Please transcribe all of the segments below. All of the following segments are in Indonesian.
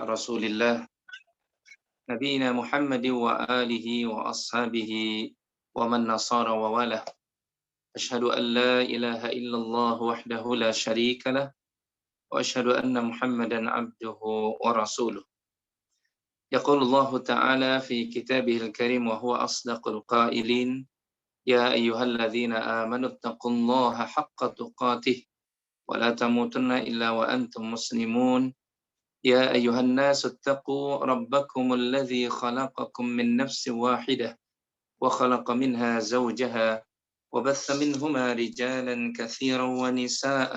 رسول الله نبينا محمد وآله وأصحابه ومن نصار ووالاه أشهد أن لا إله إلا الله وحده لا شريك له وأشهد أن محمدا عبده ورسوله يقول الله تعالى في كتابه الكريم وهو أصدق القائلين يا أيها الذين آمنوا اتقوا الله حق تقاته ولا تموتن إلا وأنتم مسلمون يا أيها الناس اتقوا ربكم الذي خلقكم من نفس واحدة وخلق منها زوجها وبث منهما رجالا كثيرا ونساء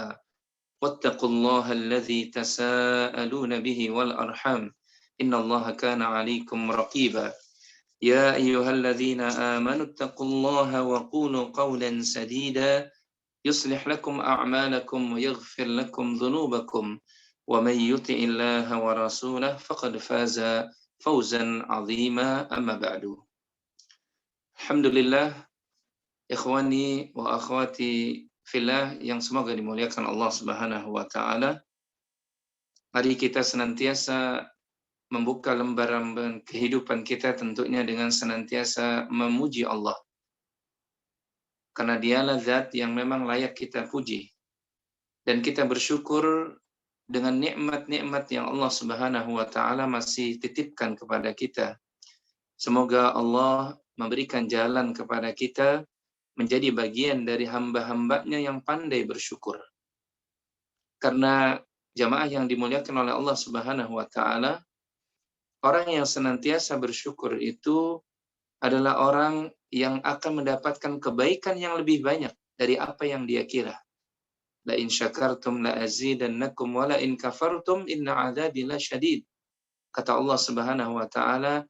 واتقوا الله الذي تساءلون به والأرحام إن الله كان عليكم رقيبا يا أيها الذين آمنوا اتقوا الله وقولوا قولا سديدا يصلح لكم أعمالكم ويغفر لكم ذنوبكم ومن يطع الله ورسوله فقد فاز فوزا عظيما أما بعد. Alhamdulillah, ikhwani wa akhwati fillah yang semoga dimuliakan Allah Subhanahu wa taala. Mari kita senantiasa membuka lembaran kehidupan kita tentunya dengan senantiasa memuji Allah. Karena dialah zat yang memang layak kita puji. Dan kita bersyukur dengan nikmat-nikmat yang Allah Subhanahu wa taala masih titipkan kepada kita. Semoga Allah memberikan jalan kepada kita menjadi bagian dari hamba-hambanya yang pandai bersyukur. Karena jamaah yang dimuliakan oleh Allah Subhanahu wa taala, orang yang senantiasa bersyukur itu adalah orang yang akan mendapatkan kebaikan yang lebih banyak dari apa yang dia kira. La in syakartum la azidannakum wa la in kafartum inna adzabi lasyadid. Kata Allah Subhanahu wa taala,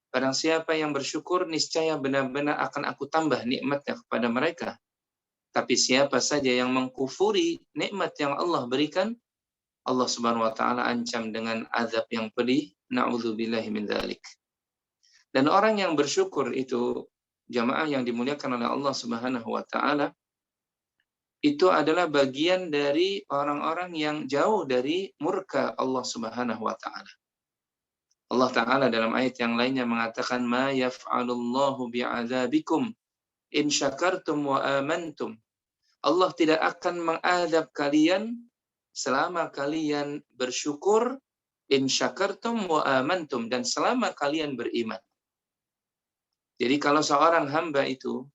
barang siapa yang bersyukur niscaya benar-benar akan aku tambah nikmatnya kepada mereka. Tapi siapa saja yang mengkufuri nikmat yang Allah berikan, Allah Subhanahu wa taala ancam dengan azab yang pedih. Na'udzubillahi min dzalik. Dan orang yang bersyukur itu, jamaah yang dimuliakan oleh Allah Subhanahu wa taala, itu adalah bagian dari orang-orang yang jauh dari murka Allah Subhanahu wa taala. Allah taala dalam ayat yang lainnya mengatakan ma yaf'alullahu bi'adzabikum in syakartum wa amantum. Allah tidak akan mengadab kalian selama kalian bersyukur, in syakartum wa amantum, dan selama kalian beriman. Jadi kalau seorang hamba itu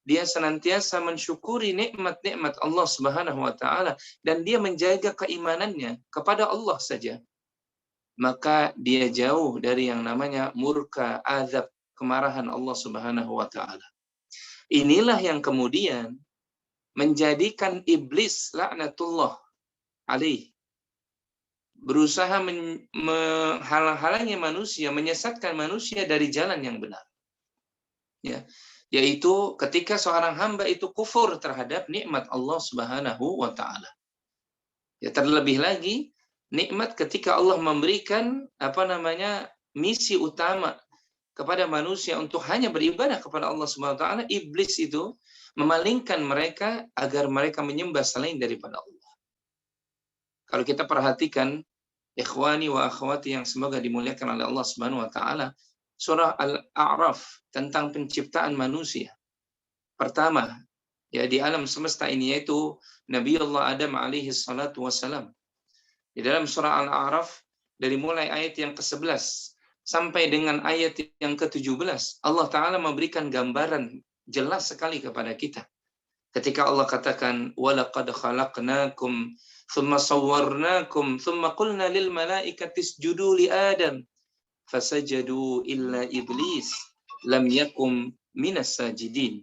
dia senantiasa mensyukuri nikmat-nikmat Allah Subhanahu wa taala dan dia menjaga keimanannya kepada Allah saja, maka dia jauh dari yang namanya murka, azab, kemarahan Allah Subhanahu wa taala. Inilah yang kemudian menjadikan iblis laknatullah alaih berusaha menghalang-halangi manusia, menyesatkan manusia dari jalan yang benar. Ya, yaitu ketika seorang hamba itu kufur terhadap nikmat Allah Subhanahu wa taala. Ya, terlebih lagi nikmat ketika Allah memberikan misi utama kepada manusia untuk hanya beribadah kepada Allah Subhanahu wa taala, iblis itu memalingkan mereka agar mereka menyembah selain daripada Allah. Kalau kita perhatikan ikhwani wa akhwati yang semoga dimuliakan oleh Allah Subhanahu wa taala, surah Al-A'raf tentang penciptaan manusia. Pertama, ya di alam semesta ini yaitu Nabi Allah Adam alaihi salatu wassalam. Di dalam surah Al-A'raf dari mulai ayat yang ke-11 sampai dengan ayat yang ke-17, Allah Ta'ala memberikan gambaran jelas sekali kepada kita. Ketika Allah katakan, وَلَقَدْ خَلَقْنَاكُمْ ثُمَّ صَوَّرْنَاكُمْ ثُمَّ قُلْنَا لِلْمَلَائِكَةِ اسْجُدُوا لِآدَمَ fasajadu illa iblis lam yakum minas sajidin.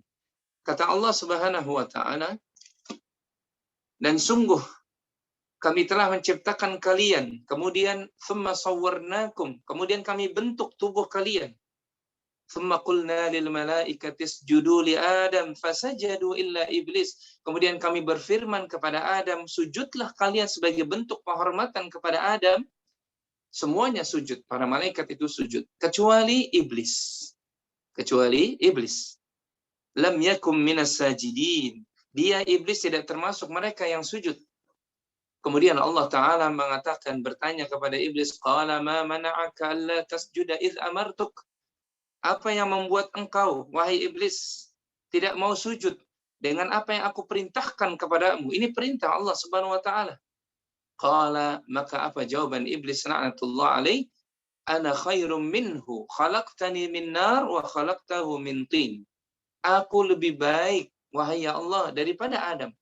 Kata Allah Subhanahu wa taala, dan sungguh kami telah menciptakan kalian, kemudian thumma sawwarnakum, kemudian kami bentuk tubuh kalian. Thumma qulna lil malaikati isjudu li Adam fasajadu illa iblis. Kemudian kami berfirman kepada Adam, sujudlah kalian sebagai bentuk penghormatan kepada Adam. Semuanya sujud, para malaikat itu sujud, kecuali iblis. Kecuali iblis. Lam yakum minas sajidin. Dia iblis tidak termasuk mereka yang sujud. Kemudian Allah Ta'ala mengatakan, bertanya kepada iblis, qala ma mana'aka alla tasjuda idh amartuk. Apa yang membuat engkau, wahai iblis, tidak mau sujud dengan apa yang aku perintahkan kepadamu? Ini perintah Allah Subhanahu wa Ta'ala. Qala, maka apa jawaban iblis la'natullah alaih? Ana khairum minhu, khalaqtani min nar wa khalaqtahu min tin. Aku lebih baik, wahai ya Allah, daripada Adam.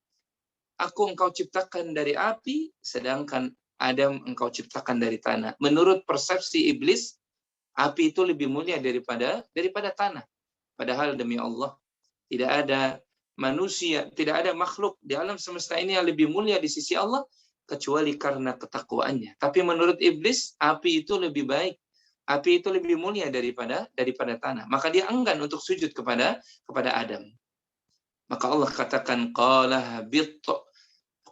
Aku engkau ciptakan dari api, sedangkan Adam engkau ciptakan dari tanah. Menurut persepsi iblis, api itu lebih mulia daripada tanah. Padahal demi Allah, tidak ada manusia, tidak ada makhluk di alam semesta ini yang lebih mulia di sisi Allah kecuali karena ketakwaannya. Tapi menurut iblis, api itu lebih baik. Api itu lebih mulia daripada tanah. Maka dia enggan untuk sujud kepada Adam. Maka Allah katakan,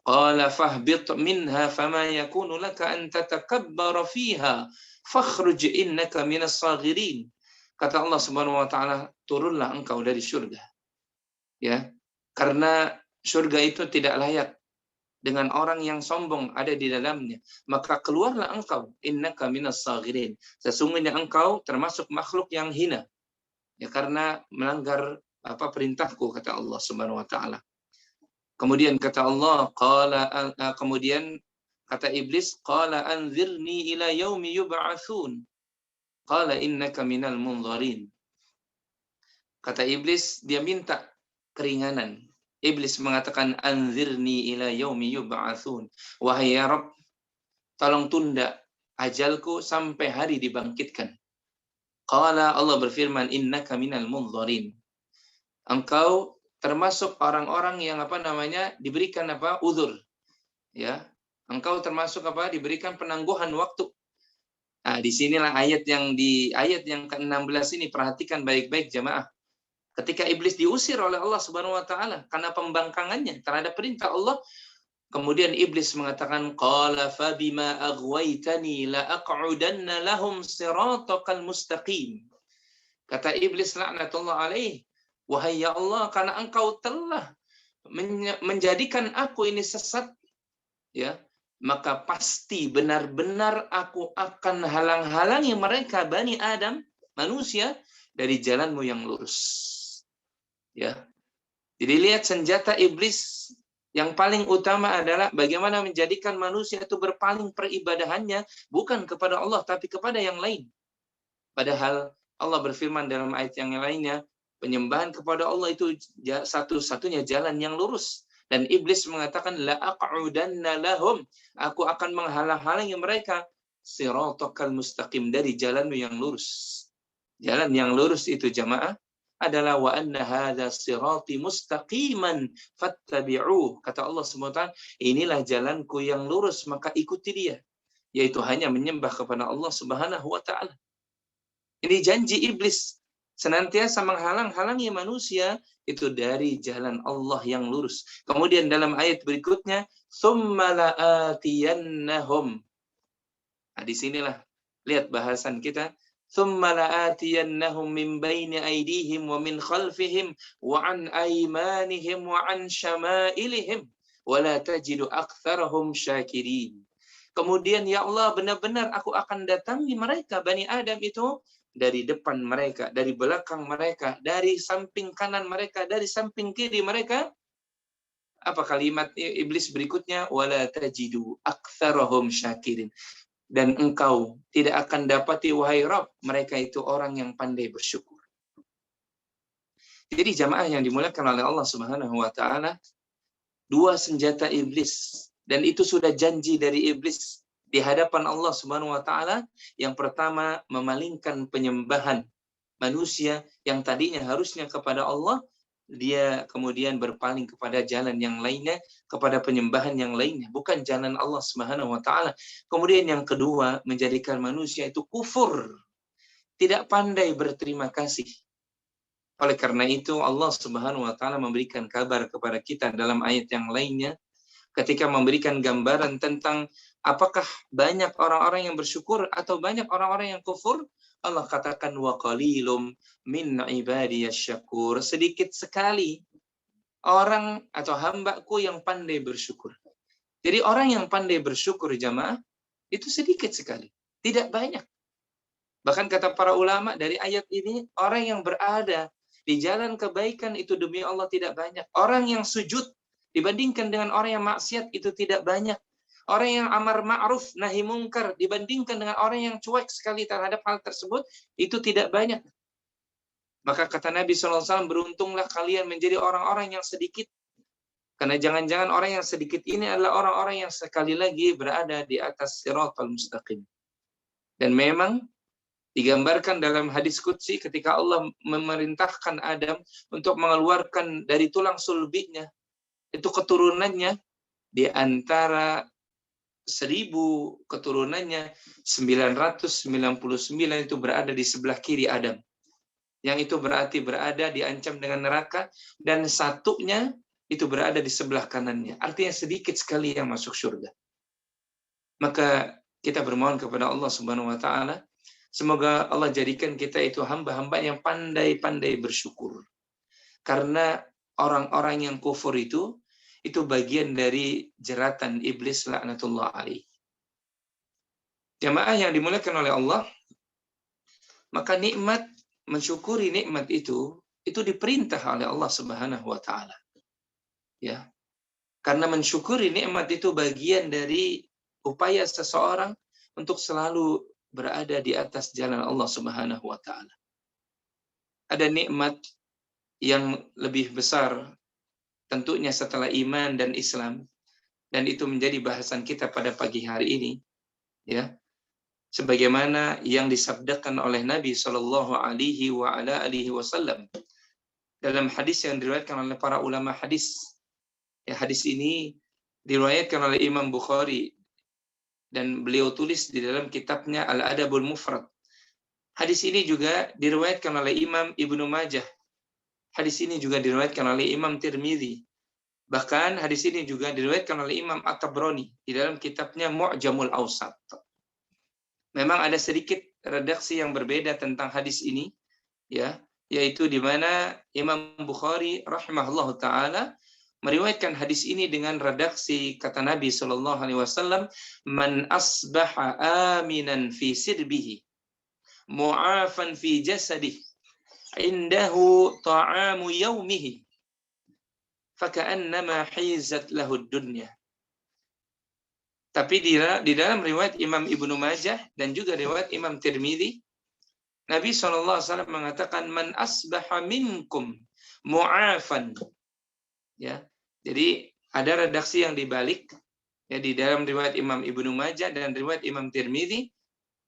qala fahbit minha fama yakunu laka an tatakabbara fiha fakhruj innaka minas saghirin. Kata Allah Subhanahu wa Ta'ala, turunlah engkau dari surga. Ya. Karena surga itu tidak layak dengan orang yang sombong ada di dalamnya. Maka keluarlah engkau, innaka minas saghirin. Sesungguhnya engkau termasuk makhluk yang hina. Ya, karena melanggar perintahku, kata Allah Subhanahu wa Ta'ala. Kemudian kata Allah, kemudian kata iblis, qala anzirni ila yaumi yub'atsun. Qala innaka minal munzarin. Kata iblis, dia minta keringanan. Iblis mengatakan, anzirni ila yaumi yub'atsun. Wahai ya Rabb, tolong tunda ajalku sampai hari dibangkitkan. Qala, Allah berfirman, innaka minal munzarin. Engkau termasuk orang-orang yang diberikan uzur. Ya. Engkau termasuk diberikan penangguhan waktu. Nah, disinilah ayat yang ke-16 ini, perhatikan baik-baik jamaah. Ketika iblis diusir oleh Allah Subhanahu wa Ta'ala karena pembangkangannya terhadap perintah Allah, kemudian iblis mengatakan, qala fa bima aghwaytani la aq'udanna lahum siratakal mustaqim. Kata iblis laknatullah alaih, wahai ya Allah, karena engkau telah menjadikan aku ini sesat, ya, maka pasti benar-benar aku akan halang-halangi mereka, Bani Adam, manusia, dari jalanmu yang lurus. Ya. Jadi lihat, senjata iblis yang paling utama adalah bagaimana menjadikan manusia itu berpaling peribadahannya bukan kepada Allah tapi kepada yang lain. Padahal Allah berfirman dalam ayat yang lainnya, penyembahan kepada Allah itu satu-satunya jalan yang lurus. Dan iblis mengatakan, la aq'udanna lahum, aku akan menghalang-halangi mereka siratakal mustaqim, dari jalanmu yang lurus. Jalan yang lurus itu jamaah adalah wa anna hadza sirati mustaqiman fattabi'uh. Kata Allah SWT, inilah jalanku yang lurus, maka ikuti dia, yaitu hanya menyembah kepada Allah Subhanahu wa Ta'ala. Ini janji iblis, senantiasa menghalang-halangi manusia itu dari jalan Allah yang lurus. Kemudian dalam ayat berikutnya, tsumma la'atiyannahum. Nah, disinilah lihat bahasan kita. Tsumma la'atiyannahum min baini aydihim wa min khalfihim wa an aymanihim wa an syama'ilihim wa la tajidu aktsarahum syakirin. Kemudian ya Allah, benar-benar aku akan datangi mereka, Bani Adam itu, dari depan mereka, dari belakang mereka, dari samping kanan mereka, dari samping kiri mereka. Apa kalimat iblis berikutnya? Wala tajidu aktsarahum syakirin. Dan engkau tidak akan dapati, wahai Rabb, mereka itu orang yang pandai bersyukur. Jadi jamaah yang dimuliakan oleh Allah Subhanahu wa Ta'ala, dua senjata iblis, dan itu sudah janji dari iblis di hadapan Allah Subhanahu wa Ta'ala. Yang pertama, memalingkan penyembahan manusia yang tadinya harusnya kepada Allah, dia kemudian berpaling kepada jalan yang lainnya, kepada penyembahan yang lainnya, bukan jalan Allah Subhanahu wa Ta'ala. Kemudian yang kedua, menjadikan manusia itu kufur, tidak pandai berterima kasih. Oleh karena itu Allah Subhanahu wa Ta'ala memberikan kabar kepada kita dalam ayat yang lainnya, ketika memberikan gambaran tentang apakah banyak orang-orang yang bersyukur atau banyak orang-orang yang kufur. Allah katakan, wa qalilum min ibadiyas syakur. Sedikit sekali orang atau hambaku yang pandai bersyukur. Jadi orang yang pandai bersyukur jamaah itu sedikit sekali, tidak banyak. Bahkan kata para ulama dari ayat ini, orang yang berada di jalan kebaikan itu demi Allah tidak banyak. Orang yang sujud dibandingkan dengan orang yang maksiat itu tidak banyak. Orang yang amar ma'ruf nahi mungkar dibandingkan dengan orang yang cuek sekali terhadap hal tersebut itu tidak banyak. Maka kata Nabi SAW, beruntunglah kalian menjadi orang-orang yang sedikit. Karena jangan-jangan orang yang sedikit ini adalah orang-orang yang sekali lagi berada di atas siratal mustaqim. Dan memang digambarkan dalam hadis qudsi ketika Allah memerintahkan Adam untuk mengeluarkan dari tulang sulbinya, itu keturunannya di antara 1000 keturunannya 999 itu berada di sebelah kiri Adam. Yang itu berarti berada diancam dengan neraka, dan satunya itu berada di sebelah kanannya. Artinya sedikit sekali yang masuk surga. Maka kita bermohon kepada Allah Subhanahu wa taala, semoga Allah jadikan kita itu hamba-hamba yang pandai-pandai bersyukur. Karena orang-orang yang kufur itu bagian dari jeratan iblis laknatullah alaih. Jamaah yang dimuliakan oleh Allah, maka nikmat, mensyukuri nikmat itu diperintah oleh Allah Subhanahu wa taala. Ya. Karena mensyukuri nikmat itu bagian dari upaya seseorang untuk selalu berada di atas jalan Allah Subhanahu wa taala. Ada nikmat yang lebih besar tentunya setelah iman dan Islam, dan itu menjadi bahasan kita pada pagi hari ini, ya. Sebagaimana yang disabdakan oleh Nabi Shallallahu alaihi wasallam dalam hadis yang diriwayatkan oleh para ulama hadis. Ya, hadis ini diriwayatkan oleh Imam Bukhari dan beliau tulis di dalam kitabnya Al-Adabul Mufrad. Hadis ini juga diriwayatkan oleh Imam Ibnu Majah. Hadis ini juga diriwayatkan oleh Imam Tirmidzi. Bahkan hadis ini juga diriwayatkan oleh Imam At-Tabrani di dalam kitabnya Mu'jamul Awsat. Memang ada sedikit redaksi yang berbeda tentang hadis ini, ya, yaitu di mana Imam Bukhari rahimahullahu taala meriwayatkan hadis ini dengan redaksi kata Nabi Shallallahu alaihi wasallam, "Man asbaha aminan fi sirbihi, mu'afan fi jasadihi, indahu ta'amu yaumihi, faka'annama hizat lahu dunya." Tapi di dalam riwayat Imam Ibnu Majah dan juga riwayat Imam Tirmidzi, Nabi SAW mengatakan, "Man asbaha minkum mu'afan." Ya, jadi ada redaksi yang dibalik. Ya, di dalam riwayat Imam Ibnu Majah dan riwayat Imam Tirmidzi,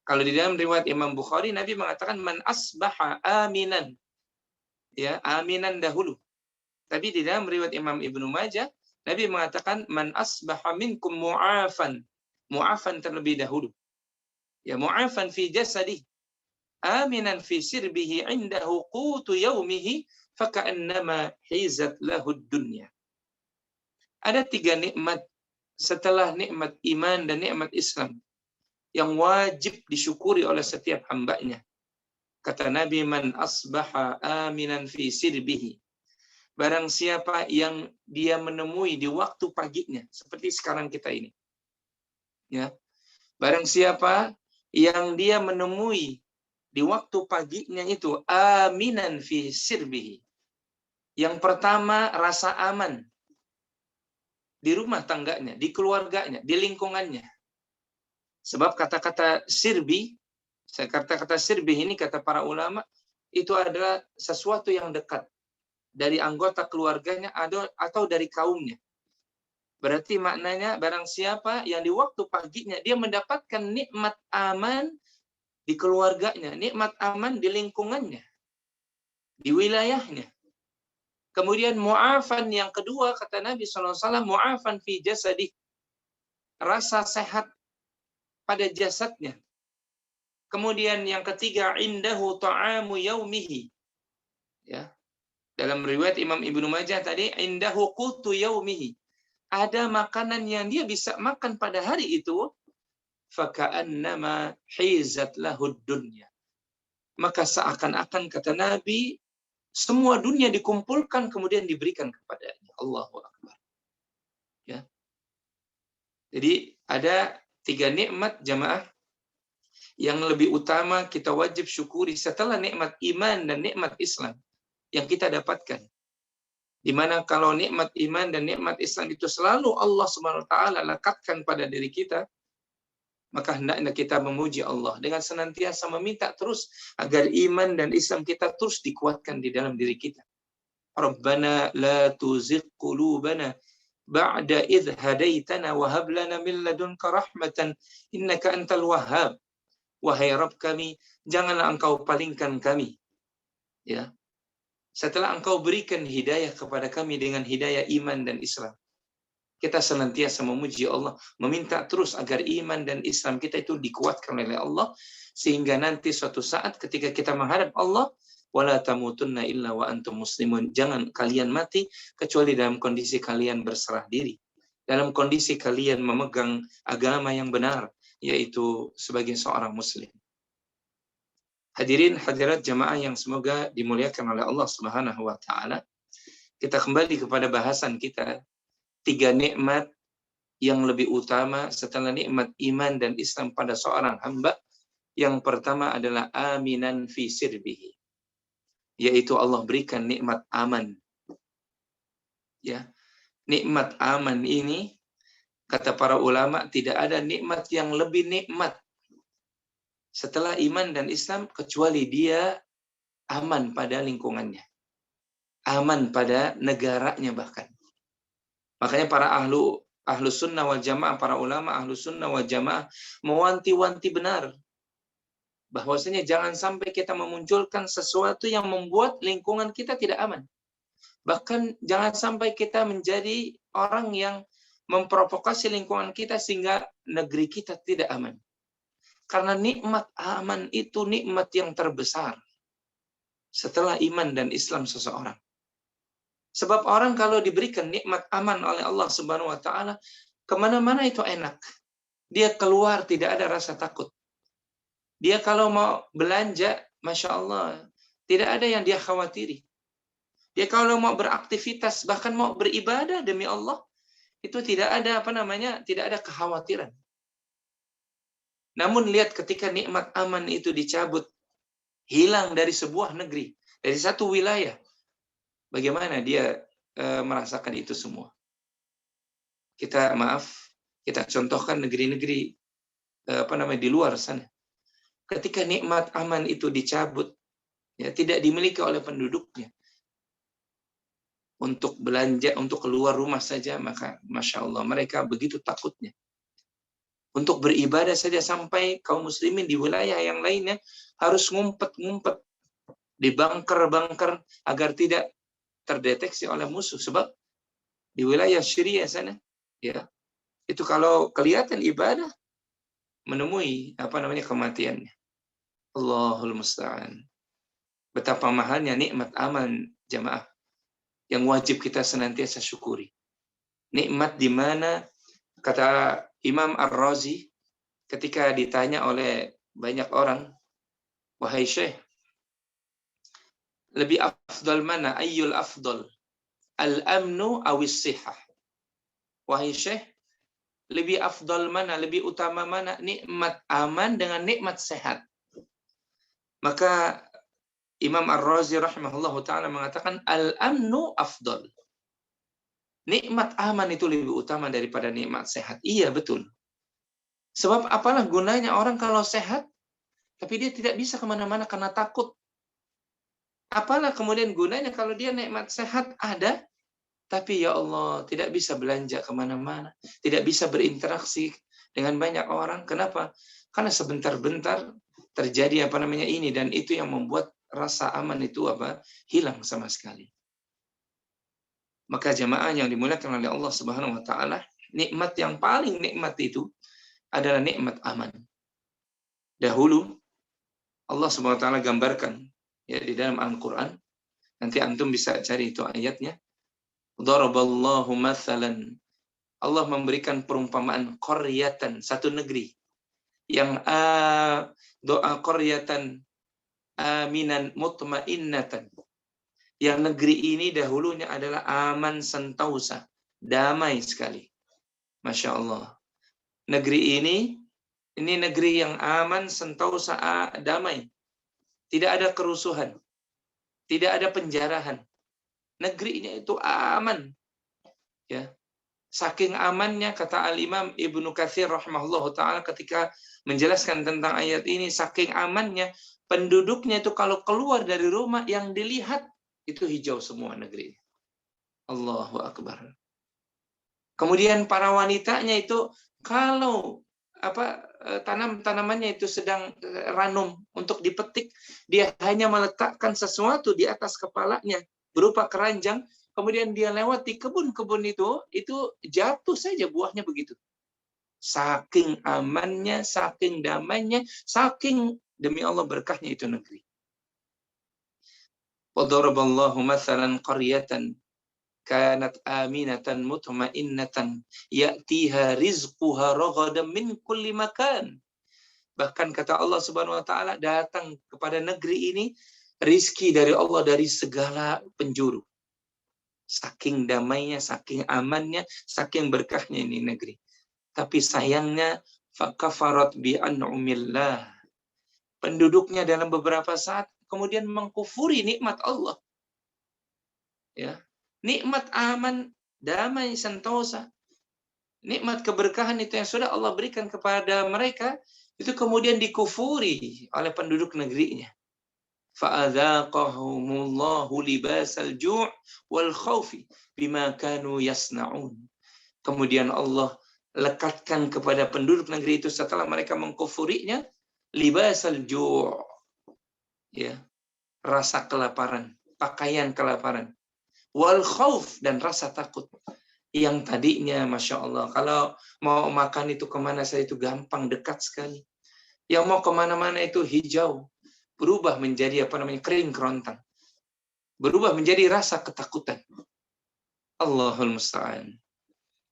kalau di dalam riwayat Imam Bukhari, Nabi mengatakan man asbaha aminan. Ya, aminan dahulu. Tapi di dalam riwayat Imam Ibnu Majah, Nabi mengatakan man asbaha minkum mu'afan. Mu'afan terlebih dahulu. Ya, mu'afan fi jasadi, aminan fi sirbihi indahu qutu yaumihi, faka'annama hizat lahu dunya. Ada 3 nikmat setelah nikmat iman dan nikmat Islam yang wajib disyukuri oleh setiap hambanya. Kata Nabi, man asbaha aminan fi sirbihi. Barang siapa yang dia menemui di waktu paginya, seperti sekarang kita ini. Ya. Barang siapa yang dia menemui di waktu paginya itu aminan fi sirbihi. Yang pertama, rasa aman di rumah tangganya, di keluarganya, di lingkungannya. Sebab kata-kata sirbi, kata-kata sirbi ini kata para ulama, itu adalah sesuatu yang dekat dari anggota keluarganya atau dari kaumnya. Berarti maknanya barang siapa yang di waktu paginya dia mendapatkan nikmat aman di keluarganya, nikmat aman di lingkungannya, di wilayahnya. Kemudian mu'afan yang kedua kata Nabi SAW, mu'afan fi jasadi, rasa sehat pada jasadnya. Kemudian yang ketiga, indahu ta'amu yaumihi. Ya. Dalam riwayat Imam Ibnu Majah tadi, indahu qutu yaumihi. Ada makanan yang dia bisa makan pada hari itu, faka'annama hizat lahud dunya. Maka seakan-akan kata Nabi, semua dunia dikumpulkan kemudian diberikan kepadanya. Allahu Akbar. Ya. Jadi ada 3 nikmat jamaah yang lebih utama kita wajib syukuri setelah nikmat iman dan nikmat Islam yang kita dapatkan. Di mana kalau nikmat iman dan nikmat Islam itu selalu Allah Subhanahu wa taala lekatkan pada diri kita, maka hendaknya kita memuji Allah dengan senantiasa meminta terus agar iman dan Islam kita terus dikuatkan di dalam diri kita. Rabbana la tuzigh qulubana ba'da idh hadaitana wa hab lana min ladunka rahmatan innaka antal wahhab. Wahai Rabb kami, janganlah engkau palingkan kami. Ya. Setelah engkau berikan hidayah kepada kami dengan hidayah iman dan Islam. Kita senantiasa memuji Allah, meminta terus agar iman dan Islam kita itu dikuatkan oleh Allah, sehingga nanti suatu saat ketika kita menghadap Allah, wala tamutunna illa wa antum muslimun. Jangan kalian mati kecuali dalam kondisi kalian berserah diri. Dalam kondisi kalian memegang agama yang benar, yaitu sebagai seorang muslim. Hadirin hadirat jamaah yang semoga dimuliakan oleh Allah Subhanahu wa taala. Kita kembali kepada bahasan kita, 3 nikmat yang lebih utama setelah nikmat iman dan Islam pada seorang hamba. Yang pertama adalah aminan fi sirbihi, yaitu Allah berikan nikmat aman. Ya, nikmat aman ini kata para ulama tidak ada nikmat yang lebih nikmat setelah iman dan Islam kecuali dia aman pada lingkungannya, aman pada negaranya bahkan. Makanya para ahlu sunnah wal jamaah, para ulama ahlu sunnah wal jamaah mewanti-wanti benar bahwasanya jangan sampai kita memunculkan sesuatu yang membuat lingkungan kita tidak aman. Bahkan jangan sampai kita menjadi orang yang memprovokasi lingkungan kita sehingga negeri kita tidak aman. Karena nikmat aman itu nikmat yang terbesar setelah iman dan Islam seseorang. Sebab orang kalau diberikan nikmat aman oleh Allah Subhanahu wa taala, kemana-mana itu enak. Dia keluar tidak ada rasa takut. Dia kalau mau belanja, Masya Allah, tidak ada yang dia khawatiri. Dia kalau mau beraktivitas, bahkan mau beribadah demi Allah, itu tidak ada tidak ada kekhawatiran. Namun lihat ketika nikmat aman itu dicabut, hilang dari sebuah negeri, dari satu wilayah, bagaimana dia merasakan itu semua? Kita contohkan negeri-negeri di luar sana. Ketika nikmat aman itu dicabut, ya tidak dimiliki oleh penduduknya, untuk belanja, untuk keluar rumah saja, maka Masya Allah mereka begitu takutnya. Untuk beribadah saja sampai kaum muslimin di wilayah yang lainnya harus ngumpet-ngumpet di bunker-bunker agar tidak terdeteksi oleh musuh. Sebab di wilayah Syria sana, ya itu kalau kelihatan ibadah menemui kematiannya. Allahul musta'an. Betapa mahalnya nikmat aman jamaah yang wajib kita senantiasa syukuri. Nikmat di mana kata Imam Ar-Razi ketika ditanya oleh banyak orang, wahai Syekh, lebih afdal mana? Ayyul afdal? Al-amnu awis sihah. Wahai Syekh, lebih afdal mana? Lebih utama mana? Nikmat aman dengan nikmat sehat. Maka Imam Ar-Razi rahimahullahu ta'ala mengatakan al-amnu afdal. Nikmat aman itu lebih utama daripada nikmat sehat. Iya, betul. Sebab apalah gunanya orang kalau sehat, tapi dia tidak bisa kemana-mana karena takut. Apalah kemudian gunanya kalau dia nikmat sehat ada, tapi ya Allah tidak bisa belanja kemana-mana, tidak bisa berinteraksi dengan banyak orang. Kenapa? Karena sebentar-bentar terjadi ini dan itu yang membuat rasa aman itu hilang sama sekali. Maka jemaah yang dimuliakan oleh Allah Subhanahu wa taala, nikmat yang paling nikmat itu adalah nikmat aman. Dahulu Allah Subhanahu wa taala gambarkan ya di dalam Al-Qur'an. Nanti antum bisa cari itu ayatnya. Daraballahu mathalan. Allah memberikan perumpamaan qaryatan, satu negeri yang doa qaryatan aminan mutmainnatan. Yang negeri ini dahulunya adalah aman sentausa, damai sekali. Masya Allah. Negeri ini negeri yang aman, sentosa, damai. Tidak ada kerusuhan, tidak ada penjarahan. Negerinya itu aman. Ya. Saking amannya, kata Al-Imam Ibnu Katsir rahimahullah ta'ala ketika menjelaskan tentang ayat ini, saking amannya, penduduknya itu kalau keluar dari rumah yang dilihat itu hijau semua negeri. Allahu Akbar. Kemudian para wanitanya itu kalau tanamannya itu sedang ranum untuk dipetik, dia hanya meletakkan sesuatu di atas kepalanya berupa keranjang. Kemudian dia lewati kebun-kebun itu jatuh saja buahnya begitu. Saking amannya, saking damainya, saking demi Allah berkahnya itu negeri. Wa daraballahu mathalan qaryatan kanat aminatan mutmainnatan ya'tiha rizquha ragadan min kulli makan. Bahkan kata Allah Subhanahu wa taala, datang kepada negeri ini rizki dari Allah dari segala penjuru. Saking damainya, saking amannya, saking berkahnya ini negeri. Tapi sayangnya, fakafarat bi an'umillah. Penduduknya dalam beberapa saat kemudian mengkufuri nikmat Allah. Ya. Nikmat aman, damai, sentosa. Nikmat keberkahan itu yang sudah Allah berikan kepada mereka, itu kemudian dikufuri oleh penduduk negerinya. Fa'adzaqahumullahu libasal ju' wal khaufi bima kanu yasna'un. Kemudian Allah lekatkan kepada penduduk negeri itu setelah mereka mengkufurinya libasal ju', ya, rasa kelaparan, pakaian kelaparan, wal khauf, dan rasa takut. Yang tadinya Masya Allah kalau mau makan itu kemana saya itu gampang, dekat sekali. Yang mau kemana-mana itu hijau, berubah menjadi kering kerontang, berubah menjadi rasa ketakutan. Allahul musta'an.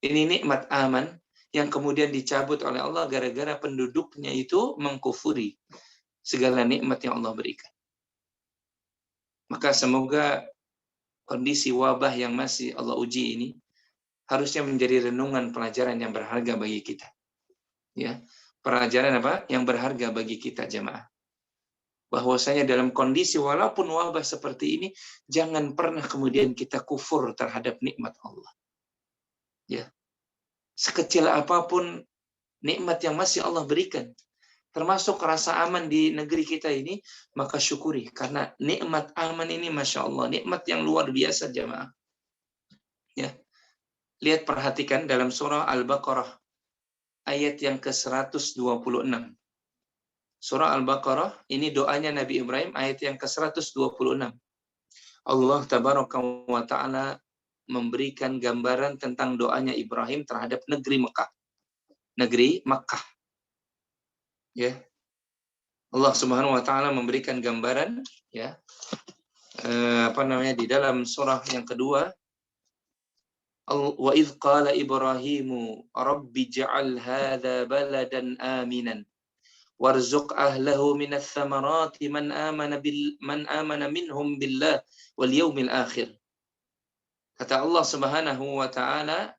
Ini nikmat aman yang kemudian dicabut oleh Allah gara-gara penduduknya itu mengkufuri segala nikmat yang Allah berikan. Maka semoga kondisi wabah yang masih Allah uji ini harusnya menjadi renungan pelajaran yang berharga bagi kita. Ya, pelajaran yang berharga bagi kita jemaah. Bahwasanya dalam kondisi walaupun wabah seperti ini, jangan pernah kemudian kita kufur terhadap nikmat Allah. Ya. Sekecil apapun nikmat yang masih Allah berikan, termasuk rasa aman di negeri kita ini, maka syukuri. Karena nikmat aman ini Masya Allah, nikmat yang luar biasa jemaah. Ya. Lihat, perhatikan dalam surah Al-Baqarah, ayat yang ke-126. Surah Al-Baqarah, ini doanya Nabi Ibrahim, ayat yang ke-126. Allah Tabaraka wa Ta'ala memberikan gambaran tentang doanya Ibrahim terhadap negeri Mekah. Negeri Mekah. Ya. Allah Subhanahu wa Ta'ala memberikan gambaran, ya. Di dalam surah yang kedua, wa idh qala Ibrahimu rabbi ja'al hadha baladan aminan warzuq ahlahu minas thamarati man amana minhum billah wal yaumil akhir. Kata Allah Subhanahu wa Ta'ala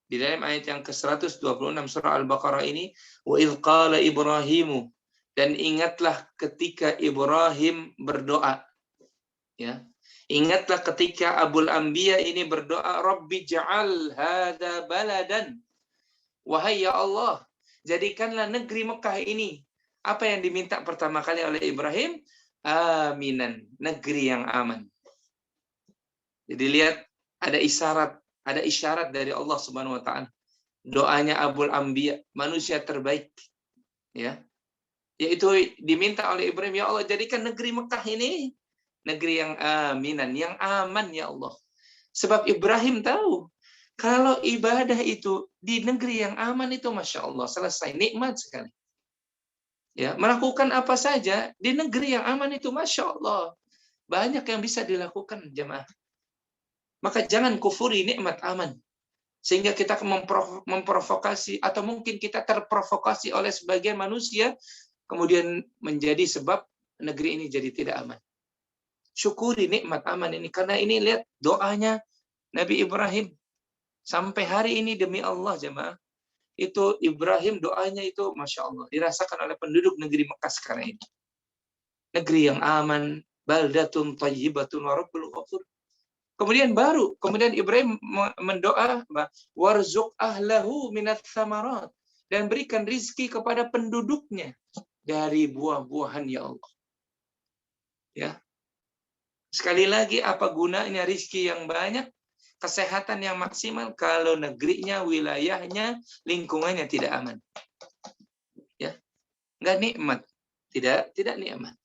di dalam ayat yang ke-126 surah Al-Baqarah ini, wa idh qala Ibrahimu, dan ingatlah ketika Ibrahim berdoa. Ya. Ingatlah ketika Abul Anbiya ini berdoa, Rabbi ja'al hadha baladan. Wahai ya Allah, jadikanlah negeri Mekah ini. Apa yang diminta pertama kali oleh Ibrahim? Aminan, negeri yang aman. Jadi lihat, ada isyarat dari Allah Subhanahu wa Ta'ala. Doanya Abul Anbiya, manusia terbaik. Ya. Yaitu diminta oleh Ibrahim, ya Allah, jadikan negeri Mekah ini negeri yang aminan, yang aman ya Allah. Sebab Ibrahim tahu, kalau ibadah itu di negeri yang aman itu Masya Allah, selesai, nikmat sekali. Ya, melakukan apa saja di negeri yang aman itu Masya Allah. Banyak yang bisa dilakukan jemaah. Maka jangan kufuri nikmat aman. Sehingga kita memprovokasi atau mungkin kita terprovokasi oleh sebagian manusia, kemudian menjadi sebab negeri ini jadi tidak aman. Syukuri nikmat aman ini. Karena ini lihat doanya Nabi Ibrahim. Sampai hari ini demi Allah jemaah. itu Ibrahim doanya itu Masya Allah dirasakan oleh penduduk negeri Mekah sekarang ini. Negeri yang aman, baldatun thayyibatun wa rabbul ghafur. Kemudian Ibrahim mendoa warzuq ahlahu minats samarat, dan berikan rizki kepada penduduknya dari buah-buahan ya Allah. Ya. Sekali lagi, apa gunanya rizki yang banyak, kesehatan yang maksimal kalau negerinya, wilayahnya, lingkungannya tidak aman? Ya, nggak nikmat, tidak nikmat.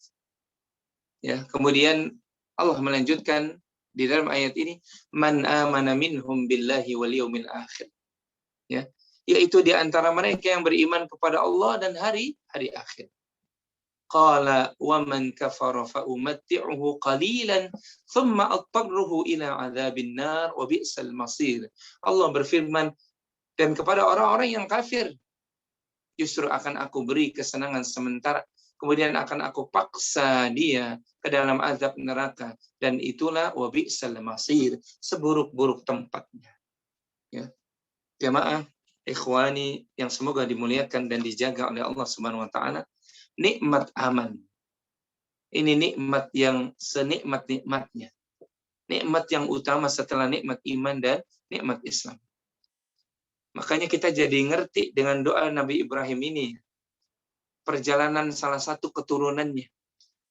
Ya, kemudian Allah melanjutkan di dalam ayat ini, man amana minhum billahi wal yaumil akhir. Ya, yaitu di antara mereka yang beriman kepada Allah dan hari akhir. Qala wa man kafara fa umatti'uhu qalilan thumma adtarruhu ila adzabin nar wa bi'sal masir. Allah berfirman, dan kepada orang-orang yang kafir justru akan aku beri kesenangan sementara, kemudian akan aku paksa dia ke dalam azab neraka, dan itulah wa bi'sal masir, seburuk-buruk tempatnya. Ya. Jamaah ikhwani yang semoga dimuliakan dan dijaga oleh Allah Subhanahu wa taala, nikmat aman. Ini nikmat yang senikmat-nikmatnya. Nikmat yang utama setelah nikmat iman dan nikmat Islam. Makanya kita jadi ngerti dengan doa Nabi Ibrahim ini. Perjalanan salah satu keturunannya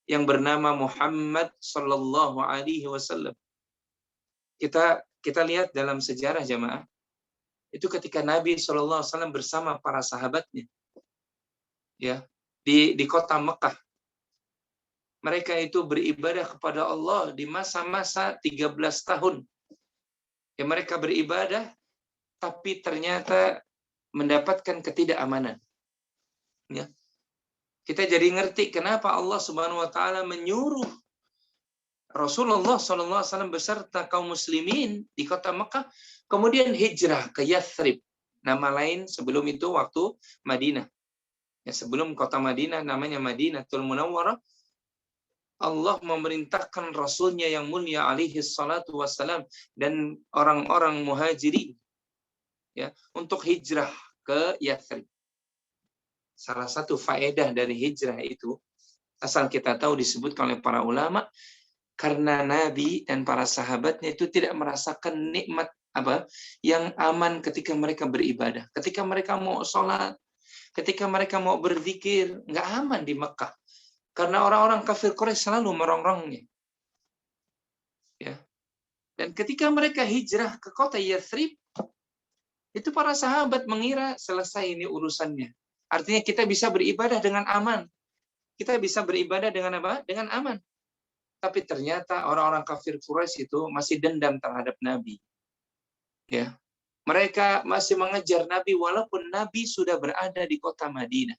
yang bernama Muhammad sallallahu alaihi wasallam. Kita lihat dalam sejarah jamaah. Itu ketika Nabi sallallahu alaihi wasallam bersama para sahabatnya. Ya, di kota Mekah. Mereka itu beribadah kepada Allah di masa-masa 13 tahun. Ya, mereka beribadah, tapi ternyata mendapatkan ketidakamanan. Ya. Kita jadi ngerti kenapa Allah Subhanahu wa taala menyuruh Rasulullah SAW beserta kaum muslimin di kota Mekah, kemudian hijrah ke Yathrib. Nama lain sebelum itu waktu Madinah. Ya, sebelum kota Madinah namanya Madinatul Munawwarah, Allah memerintahkan Rasulnya yang mulia alaihi salatu wassalam dan orang-orang muhajirin, ya, untuk hijrah ke Yathrib. Salah satu faedah dari hijrah itu, asal kita tahu disebutkan oleh para ulama, karena Nabi dan para sahabatnya itu tidak merasakan nikmat yang aman ketika mereka beribadah. Ketika mereka mau sholat, ketika mereka mau berzikir, nggak aman di Mekah. Karena orang-orang kafir Quraisy selalu merongrongnya. Ya. Dan ketika mereka hijrah ke kota Yathrib, itu para sahabat mengira selesai ini urusannya. Artinya kita bisa beribadah dengan aman. Kita bisa beribadah dengan apa? Dengan aman. Tapi ternyata orang-orang kafir Quraisy itu masih dendam terhadap Nabi. Ya. Mereka masih mengejar Nabi walaupun Nabi sudah berada di kota Madinah.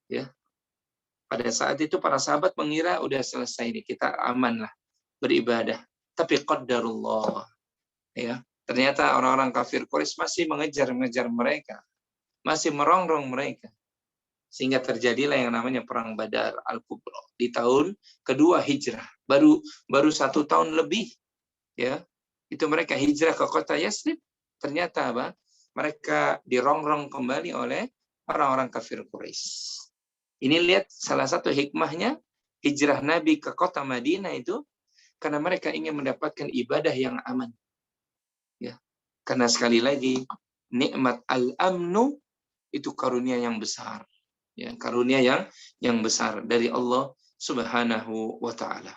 Ya. Pada saat itu para sahabat mengira udah selesai nih, kita aman lah beribadah. Tapi qadarullah, ya, ternyata orang-orang kafir Quraisy masih mengejar mereka, masih merongrong mereka, sehingga terjadilah yang namanya perang Badar Al-Kubra di tahun kedua hijrah. Baru 1 tahun lebih, ya, itu mereka hijrah ke kota Yathrib. Ternyata mereka dirongrong kembali oleh orang-orang kafir Quraisy. Ini lihat salah satu hikmahnya hijrah Nabi ke kota Madinah itu karena mereka ingin mendapatkan ibadah yang aman. Ya. Karena sekali lagi nikmat al-amnu itu karunia yang besar. Ya, karunia yang besar dari Allah Subhanahu wa taala.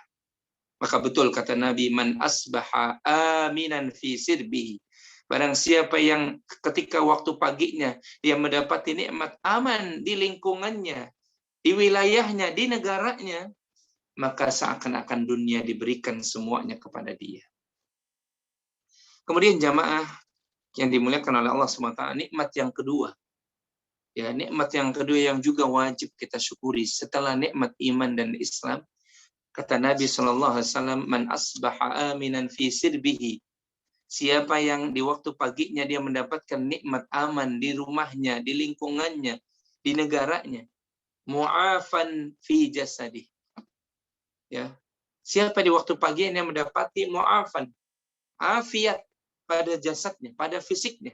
Maka betul kata Nabi, man asbaha aminan fi sirbihi. Barang siapa yang ketika waktu paginya dia mendapati nikmat aman di lingkungannya, di wilayahnya, di negaranya, maka seakan-akan dunia diberikan semuanya kepada dia. Kemudian jamaah yang dimuliakan oleh Allah SWT, nikmat yang kedua. Ya, nikmat yang kedua yang juga wajib kita syukuri setelah nikmat iman dan Islam. Kata Nabi SAW, man asbaha aminan fi sirbihi. Siapa yang di waktu paginya dia mendapatkan nikmat aman di rumahnya, di lingkungannya, di negaranya, mu'afan fi jasadih. Ya. Siapa di waktu pagi yang mendapati mu'afan, afiat pada jasadnya, pada fisiknya.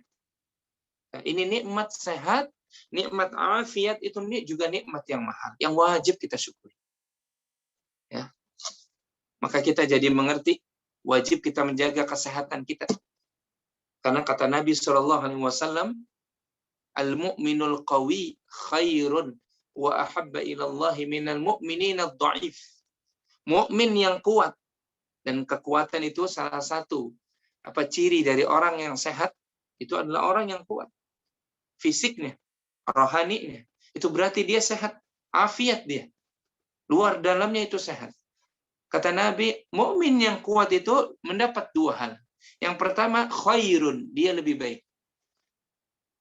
Nah, ini nikmat sehat, nikmat afiat itu juga nikmat yang mahal, yang wajib kita syukuri. Ya. Maka kita jadi mengerti wajib kita menjaga kesehatan kita. Karena kata Nabi Shallallahu Alaihi Wasallam, al-mu'minul qawi khairun wa ahabba ilallahi minal mu'minin ad-dha'if. Mukmin yang kuat, dan kekuatan itu salah satu ciri dari orang yang sehat itu adalah orang yang kuat. Fisiknya, rohaninya, itu berarti dia sehat, afiat dia. Luar dalamnya itu sehat. Kata Nabi, mukmin yang kuat itu mendapat dua hal. Yang pertama, khairun, dia lebih baik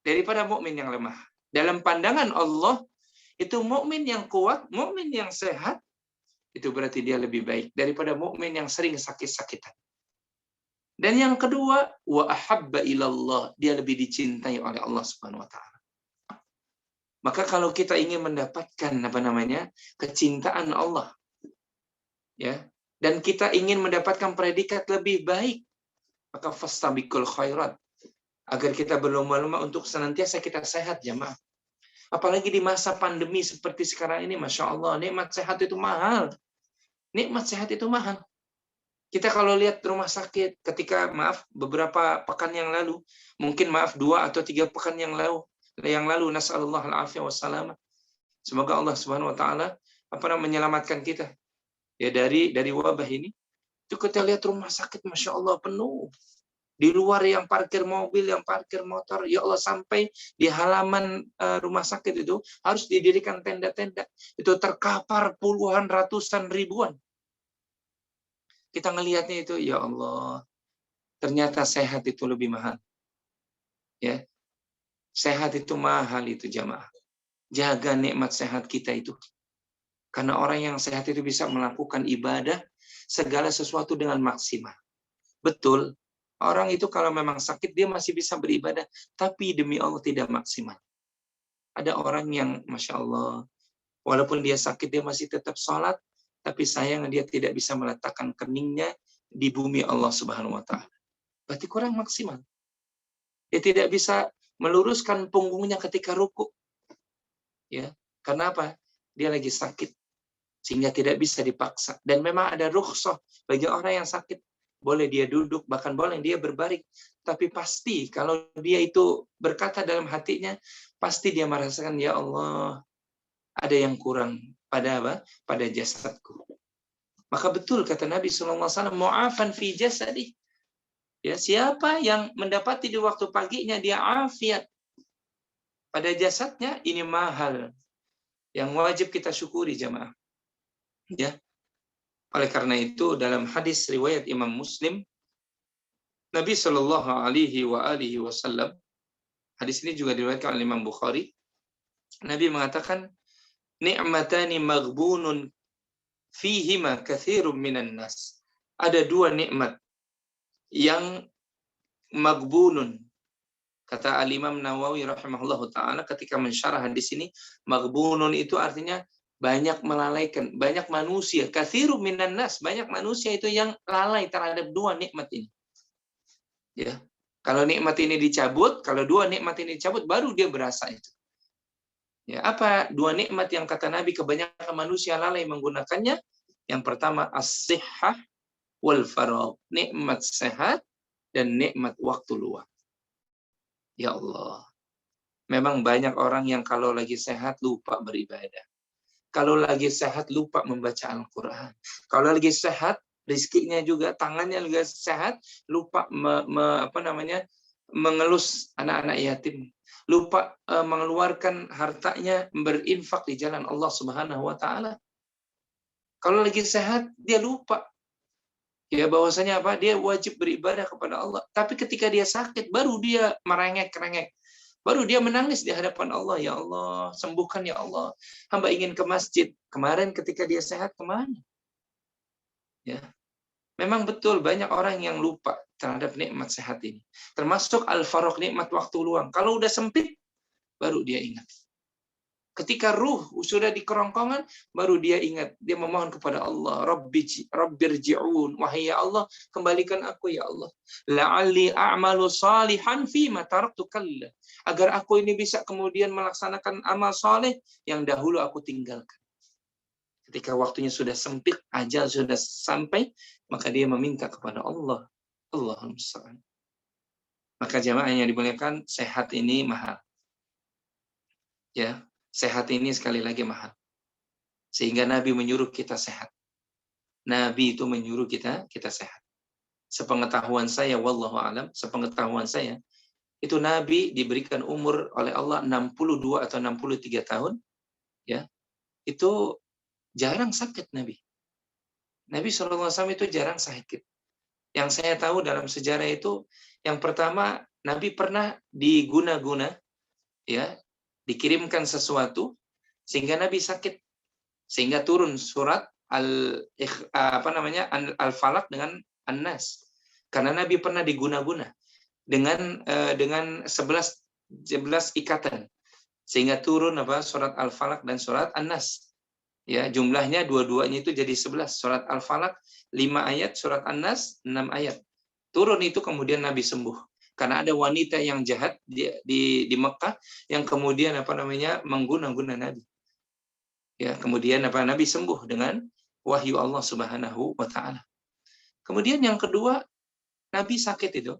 daripada mukmin yang lemah. Dalam pandangan Allah, itu mukmin yang kuat, mukmin yang sehat, itu berarti dia lebih baik daripada mukmin yang sering sakit-sakitan. Dan yang kedua, wa ahabba ilallah, dia lebih dicintai oleh Allah Subhanahu wa taala. Maka kalau kita ingin mendapatkan kecintaan Allah, ya, dan kita ingin mendapatkan predikat lebih baik, maka fastabiqul khairat, agar kita berlomba-lomba untuk senantiasa kita sehat, jamaah. Apalagi di masa pandemi seperti sekarang ini, Masya Allah, nikmat sehat itu mahal. Nikmat sehat itu mahal. Kita kalau lihat rumah sakit, ketika beberapa pekan yang lalu, mungkin 2 atau 3 pekan yang lalu, nasallallahu al-afiyah wassalamah. Semoga Allah Subhanahu wa taala menyelamatkan kita ya dari wabah ini. Itu kita lihat rumah sakit, Masya Allah, penuh. Di luar yang parkir mobil, yang parkir motor, ya Allah, sampai di halaman rumah sakit itu harus didirikan tenda-tenda. Itu terkapar puluhan, ratusan, ribuan. Kita ngelihatnya itu, ya Allah, ternyata sehat itu lebih mahal. Ya, sehat itu mahal itu, jamaah. Jaga nikmat sehat kita itu. Karena orang yang sehat itu bisa melakukan ibadah segala sesuatu dengan maksimal. Betul, orang itu kalau memang sakit dia masih bisa beribadah, tapi demi Allah tidak maksimal. Ada orang yang Masya Allah, walaupun dia sakit dia masih tetap sholat, tapi sayang dia tidak bisa meletakkan keningnya di bumi Allah Subhanahu wa taala. Berarti kurang maksimal. Dia tidak bisa meluruskan punggungnya ketika ruku. Ya, karena apa? Dia lagi sakit sehingga tidak bisa dipaksa. Dan memang ada rukhsah bagi orang yang sakit. Boleh dia duduk, bahkan boleh dia berbaring. Tapi pasti kalau dia itu berkata dalam hatinya, pasti dia merasakan, ya Allah, ada yang kurang pada pada jasadku. Maka betul kata Nabi SAW, mu'afan fi jasadi. Ya, siapa yang mendapati di waktu paginya dia afiat pada jasadnya, ini mahal yang wajib kita syukuri, jamaah. Ya. Oleh karena itu dalam hadis riwayat Imam Muslim, Nabi Shallallahu Alaihi Wasallam, hadis ini juga diriwayatkan oleh Imam Bukhari, Nabi mengatakan, ni'matani maghbunun fihima katsirun minan nas. Ada 2 nikmat yang maghbunun. Kata Al-Imam Nawawi rahimahullahu taala ketika mensyarah hadis ini, maghbunun itu artinya banyak melalaikan, banyak manusia, katsirun minan nas, banyak manusia itu yang lalai terhadap 2 nikmat ini. Ya. Kalau nikmat ini dicabut, kalau 2 nikmat ini dicabut, baru dia berasa itu. Ya, apa 2 nikmat yang kata Nabi kebanyakan manusia lalai menggunakannya? Yang pertama as-sihhah wal faragh, nikmat sehat dan nikmat waktu luang. Ya Allah. Memang banyak orang yang kalau lagi sehat lupa beribadah. Kalau lagi sehat lupa membaca Al-Qur'an. Kalau lagi sehat, rezekinya juga, tangannya juga sehat, lupa mengelus anak-anak yatim. Lupa mengeluarkan hartanya berinfak di jalan Allah Subhanahu wa taala. Kalau lagi sehat dia lupa. Ya bahwasanya dia wajib beribadah kepada Allah. Tapi ketika dia sakit baru dia merengek-rengek. Baru dia menangis di hadapan Allah, ya Allah, sembuhkan ya Allah. Hamba ingin ke masjid. Kemarin ketika dia sehat kemana? Ya. Memang betul banyak orang yang lupa terhadap nikmat sehat ini. Termasuk al-faragh, nikmat waktu luang. Kalau udah sempit, baru dia ingat. Ketika ruh sudah di kerongkongan, baru dia ingat, dia memohon kepada Allah, Rabbirji'un, wahai ya Allah, kembalikan aku ya Allah. La'alli a'malu salihan fima taraktu kalla. Agar aku ini bisa kemudian melaksanakan amal saleh yang dahulu aku tinggalkan. Ketika waktunya sudah sempit, ajal sudah sampai, maka dia meminta kepada Allah. Allahumma musta'an. Maka jamaah yang dimuliakan, sehat ini mahal. Ya, sehat ini sekali lagi mahal. Sehingga Nabi menyuruh kita sehat. Nabi itu menyuruh kita sehat. Sepengetahuan saya, wallahu alam, sepengetahuan saya, itu Nabi diberikan umur oleh Allah 62 atau 63 tahun, ya. Itu jarang sakit Nabi. Nabi SAW itu jarang sakit. Yang saya tahu dalam sejarah itu, yang pertama Nabi pernah diguna-guna, ya, dikirimkan sesuatu sehingga Nabi sakit, sehingga turun surat Al-Falaq dengan An-Nas. Karena Nabi pernah diguna-guna dengan 11 ikatan, sehingga turun surat Al-Falaq dan surat An-Nas. Ya, jumlahnya dua-duanya itu jadi 11. Surat Al-Falaq 5 ayat, surat An-Nas 6 ayat. Turun itu kemudian Nabi sembuh. Karena ada wanita yang jahat di Mekah yang kemudian mengguna-guna Nabi. Ya, kemudian Nabi sembuh dengan wahyu Allah Subhanahu wa taala. Kemudian yang kedua, Nabi sakit itu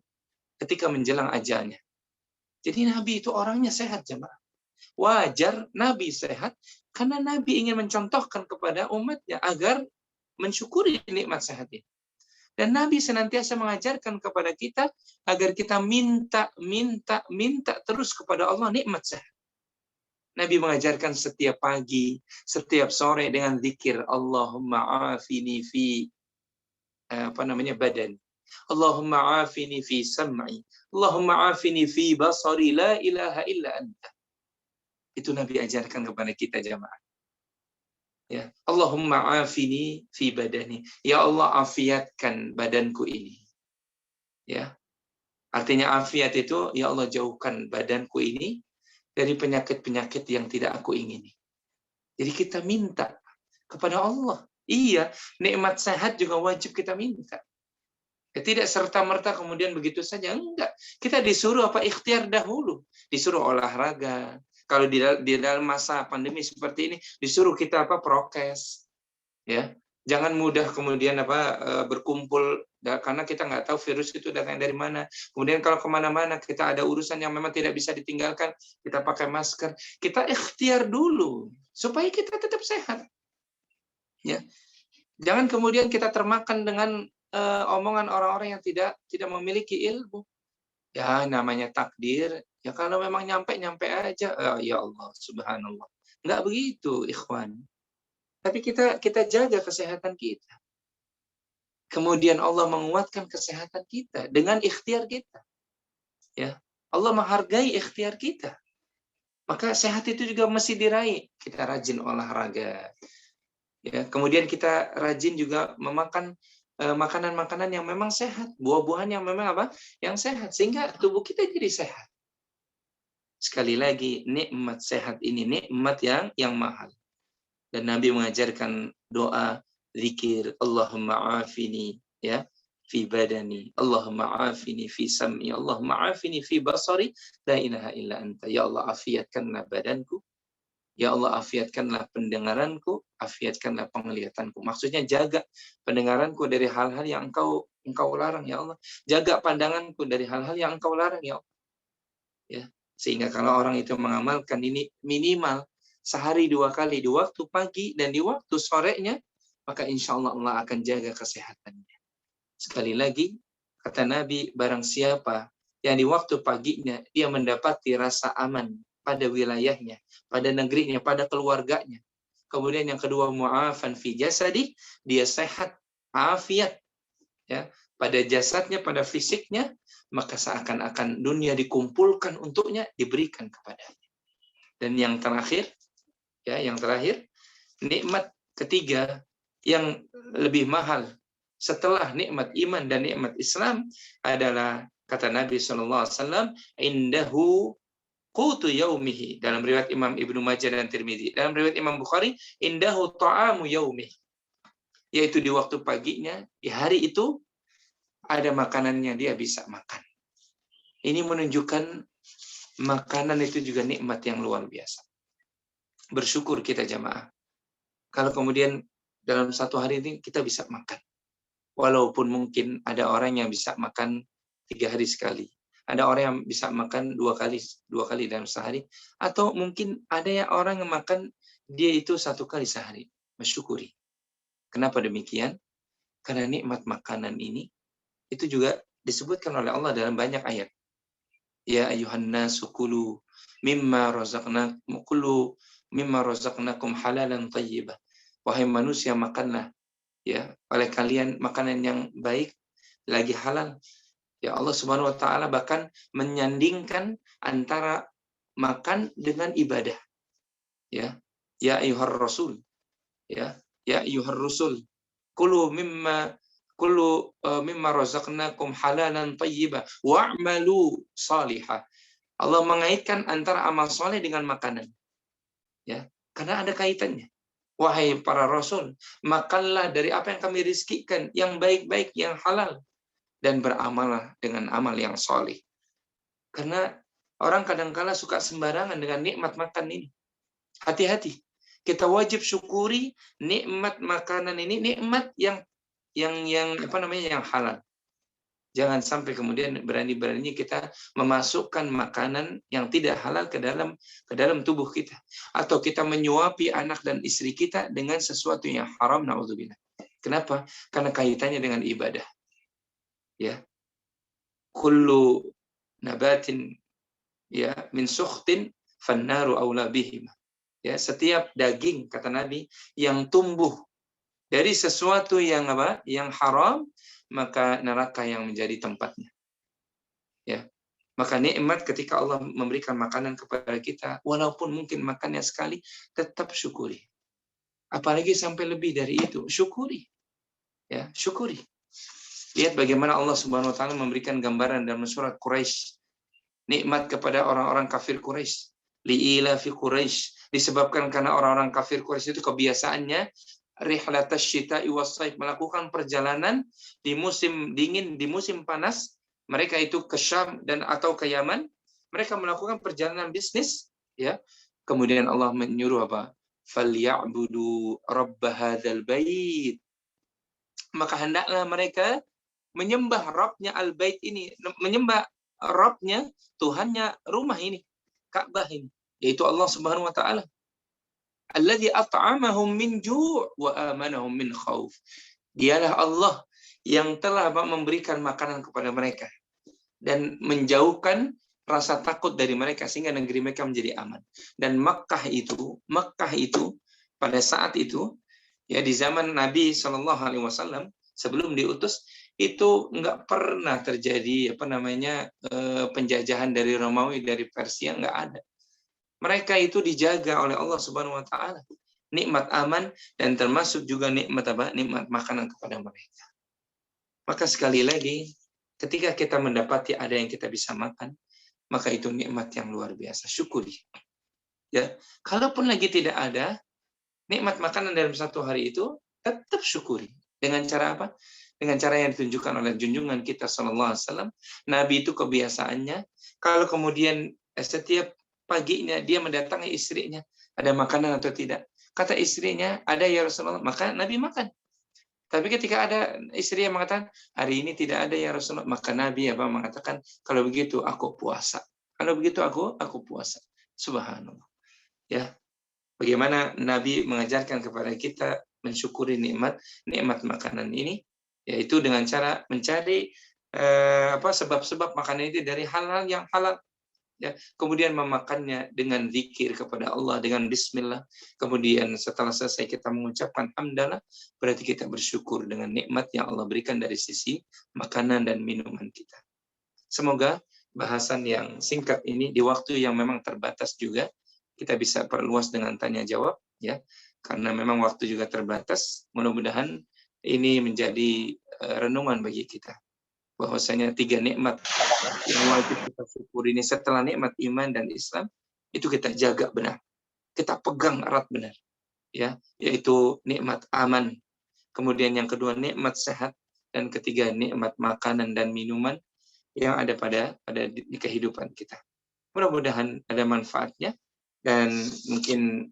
ketika menjelang ajalnya. Jadi Nabi itu orangnya sehat, jemaah. Wajar Nabi sehat karena Nabi ingin mencontohkan kepada umatnya agar mensyukuri nikmat sehat ini. Dan Nabi senantiasa mengajarkan kepada kita agar kita minta terus kepada Allah nikmat sehat. Nabi mengajarkan setiap pagi, setiap sore dengan zikir Allahumma afini fi badan. Allahumma afini fi sam'i. Allahumma afini fi basari, la ilaha illa anta. Itu Nabi ajarkan kepada kita jamaah. Ya, Allahumma afini fi badani. Ya Allah, afiatkan badanku ini. Ya. Artinya afiat itu, ya Allah, jauhkan badanku ini dari penyakit-penyakit yang tidak aku ingini. Jadi kita minta kepada Allah. Iya, nikmat sehat juga wajib kita minta. Ya, tidak serta-merta kemudian begitu saja. Enggak. Kita disuruh ikhtiar dahulu. Disuruh olahraga. Kalau di dalam masa pandemi seperti ini, disuruh kita prokes. Ya. Jangan mudah kemudian berkumpul, karena kita nggak tahu virus itu datang dari mana. Kemudian kalau kemana-mana kita ada urusan yang memang tidak bisa ditinggalkan, kita pakai masker. Kita ikhtiar dulu supaya kita tetap sehat. Ya, jangan kemudian kita termakan dengan omongan orang-orang yang tidak memiliki ilmu. Ya, namanya takdir. Ya kalau memang nyampe aja. Ya Allah, subhanallah. Nggak begitu, ikhwan. Tapi kita jaga kesehatan kita. Kemudian Allah menguatkan kesehatan kita dengan ikhtiar kita. Ya, Allah menghargai ikhtiar kita. Maka sehat itu juga mesti diraih. Kita rajin olahraga. Ya, kemudian kita rajin juga memakan makanan-makanan yang memang sehat, buah-buahan yang memang yang sehat, sehingga tubuh kita jadi sehat. Sekali lagi, nikmat sehat ini nikmat yang mahal. Dan Nabi mengajarkan doa, zikir, Allahumma afini, ya, fi badani, Allahumma afini fi sam'i, Allahumma afini fi basari, la ilaha illa anta. Ya Allah, afiatkanlah badanku. Ya Allah, afiatkanlah pendengaranku, afiatkanlah penglihatanku. Maksudnya jaga pendengaranku dari hal-hal yang engkau larang, ya Allah. Jaga pandanganku dari hal-hal yang engkau larang, ya Allah. Ya. Sehingga kalau orang itu mengamalkan ini minimal sehari 2 kali, di waktu pagi dan di waktu sorenya, maka insya Allah Allah akan jaga kesehatannya. Sekali lagi, kata Nabi, barang siapa yang di waktu paginya dia mendapati rasa aman pada wilayahnya, pada negerinya, pada keluarganya. Kemudian yang kedua, mu'afan fi jasadi, dia sehat, afiat, ya, pada jasadnya, pada fisiknya, maka seakan-akan dunia dikumpulkan untuknya, diberikan kepadanya. Dan yang terakhir, nikmat ketiga yang lebih mahal setelah nikmat iman dan nikmat Islam adalah, kata Nabi SAW, indahu qutu yaumihi. Dalam riwayat Imam Ibnu Majah dan Tirmidzi. Dalam riwayat Imam Bukhari, indahu ta'amu yaumih. Yaitu di waktu paginya, di hari itu ada makanannya, dia bisa makan. Ini menunjukkan makanan itu juga nikmat yang luar biasa. Bersyukur kita jamaah. Kalau kemudian dalam satu hari ini kita bisa makan. Walaupun mungkin ada orang yang bisa makan 3 hari sekali. Ada orang yang bisa makan dua kali dalam sehari. Atau mungkin ada yang orang yang makan dia itu 1 kali sehari. Mensyukuri. Kenapa demikian? Karena nikmat makanan ini itu juga disebutkan oleh Allah dalam banyak ayat. Ya ayuhan nasu kulu mimma razaqnakum halalan thayyibah. Wahai manusia, makanlah ya oleh kalian makanan yang baik lagi halal. Ya Allah Subhanahu wa taala bahkan menyandingkan antara makan dengan ibadah. Ya. Ya ayyuhar rasul. Ya. Ya ayyuhar rusul. Kulu mimma razaqnakum halalan thayyibah wa'malu salihah. Allah mengaitkan antara amal soleh dengan makanan. Ya, karena ada kaitannya. Wahai para rasul, makanlah dari apa yang kami rizkikan, yang baik-baik, yang halal, dan beramallah dengan amal yang soleh. Karena orang kadang-kala suka sembarangan dengan nikmat makan ini. Hati-hati. Kita wajib syukuri nikmat makanan ini, nikmat yang yang halal. Jangan sampai kemudian berani-beraninya kita memasukkan makanan yang tidak halal ke dalam tubuh kita, atau kita menyuapi anak dan istri kita dengan sesuatu yang haram, naudzubillah. Kenapa? Karena kaitannya dengan ibadah. Ya. Kullu nabatin ya min sukhtin fannaru aula bihim. Ya, setiap daging kata Nabi yang tumbuh dari sesuatu yang apa? Yang haram, maka neraka yang menjadi tempatnya. Ya. Maka nikmat ketika Allah memberikan makanan kepada kita, walaupun mungkin makannya sekali, tetap syukuri. Apalagi sampai lebih dari itu, syukuri. Ya, syukuri. Lihat bagaimana Allah Subhanahu wa taala memberikan gambaran dalam surat Quraisy. Nikmat kepada orang-orang kafir Quraisy. Li'ila fi Quraisy, disebabkan karena orang-orang kafir Quraisy itu kebiasaannya rihlatas syita'i was-saif, melakukan perjalanan di musim dingin, di musim panas. Mereka itu ke Syam dan atau ke Yaman. Mereka melakukan perjalanan bisnis, ya. Kemudian Allah menyuruh apa? Falyabudu rabb hadzal bait. Maka hendaklah mereka menyembah Rabbnya al-bait ini, menyembah Rabbnya, Tuhannya rumah ini, Ka'bah ini, yaitu Allah Subhanahu wa taala. Alladzi at'amahum min ju' wa amanahum min khauf. Dialah Allah yang telah memberikan makanan kepada mereka dan menjauhkan rasa takut dari mereka sehingga negeri mereka menjadi aman. Dan Makkah itu pada saat itu, ya, di zaman Nabi Shallallahu alaihi wasallam sebelum diutus itu nggak pernah terjadi penjajahan dari Romawi, dari Persia, nggak ada. Mereka itu dijaga oleh Allah Subhanahu wa taala. Nikmat aman dan termasuk juga nikmat apa? Nikmat makanan kepada mereka. Maka sekali lagi, ketika kita mendapati ada yang kita bisa makan, maka itu nikmat yang luar biasa. Syukuri. Ya, kalaupun lagi tidak ada nikmat makanan dalam satu hari itu, tetap syukuri. Dengan cara apa? Dengan cara yang ditunjukkan oleh junjungan kita sallallahu alaihi wasallam. Nabi itu kebiasaannya kalau kemudian setiap paginya dia mendatangi istrinya, ada makanan atau tidak. Kata istrinya, ada ya Rasulullah, maka Nabi makan. Tapi ketika ada istri yang mengatakan, hari ini tidak ada ya Rasulullah, maka Nabi mengatakan, kalau begitu aku puasa. Kalau begitu aku puasa. Subhanallah. Ya. Bagaimana Nabi mengajarkan kepada kita mensyukuri nikmat makanan ini, yaitu dengan cara mencari sebab-sebab makanan itu dari hal-hal yang halal. Ya, kemudian memakannya dengan zikir kepada Allah, dengan bismillah. Kemudian setelah selesai kita mengucapkan hamdalah, berarti kita bersyukur dengan nikmat yang Allah berikan dari sisi makanan dan minuman kita. Semoga bahasan yang singkat ini di waktu yang memang terbatas juga kita bisa perluas dengan tanya jawab, ya, karena memang waktu juga terbatas. Mudah-mudahan ini menjadi renungan bagi kita. bahwasanya 3 nikmat yang wajib kita syukuri ini setelah nikmat iman dan Islam itu kita jaga benar, kita pegang erat benar, ya, yaitu nikmat aman, kemudian yang kedua nikmat sehat, dan ketiga nikmat makanan dan minuman yang ada pada di kehidupan kita. Mudah-mudahan ada manfaatnya dan mungkin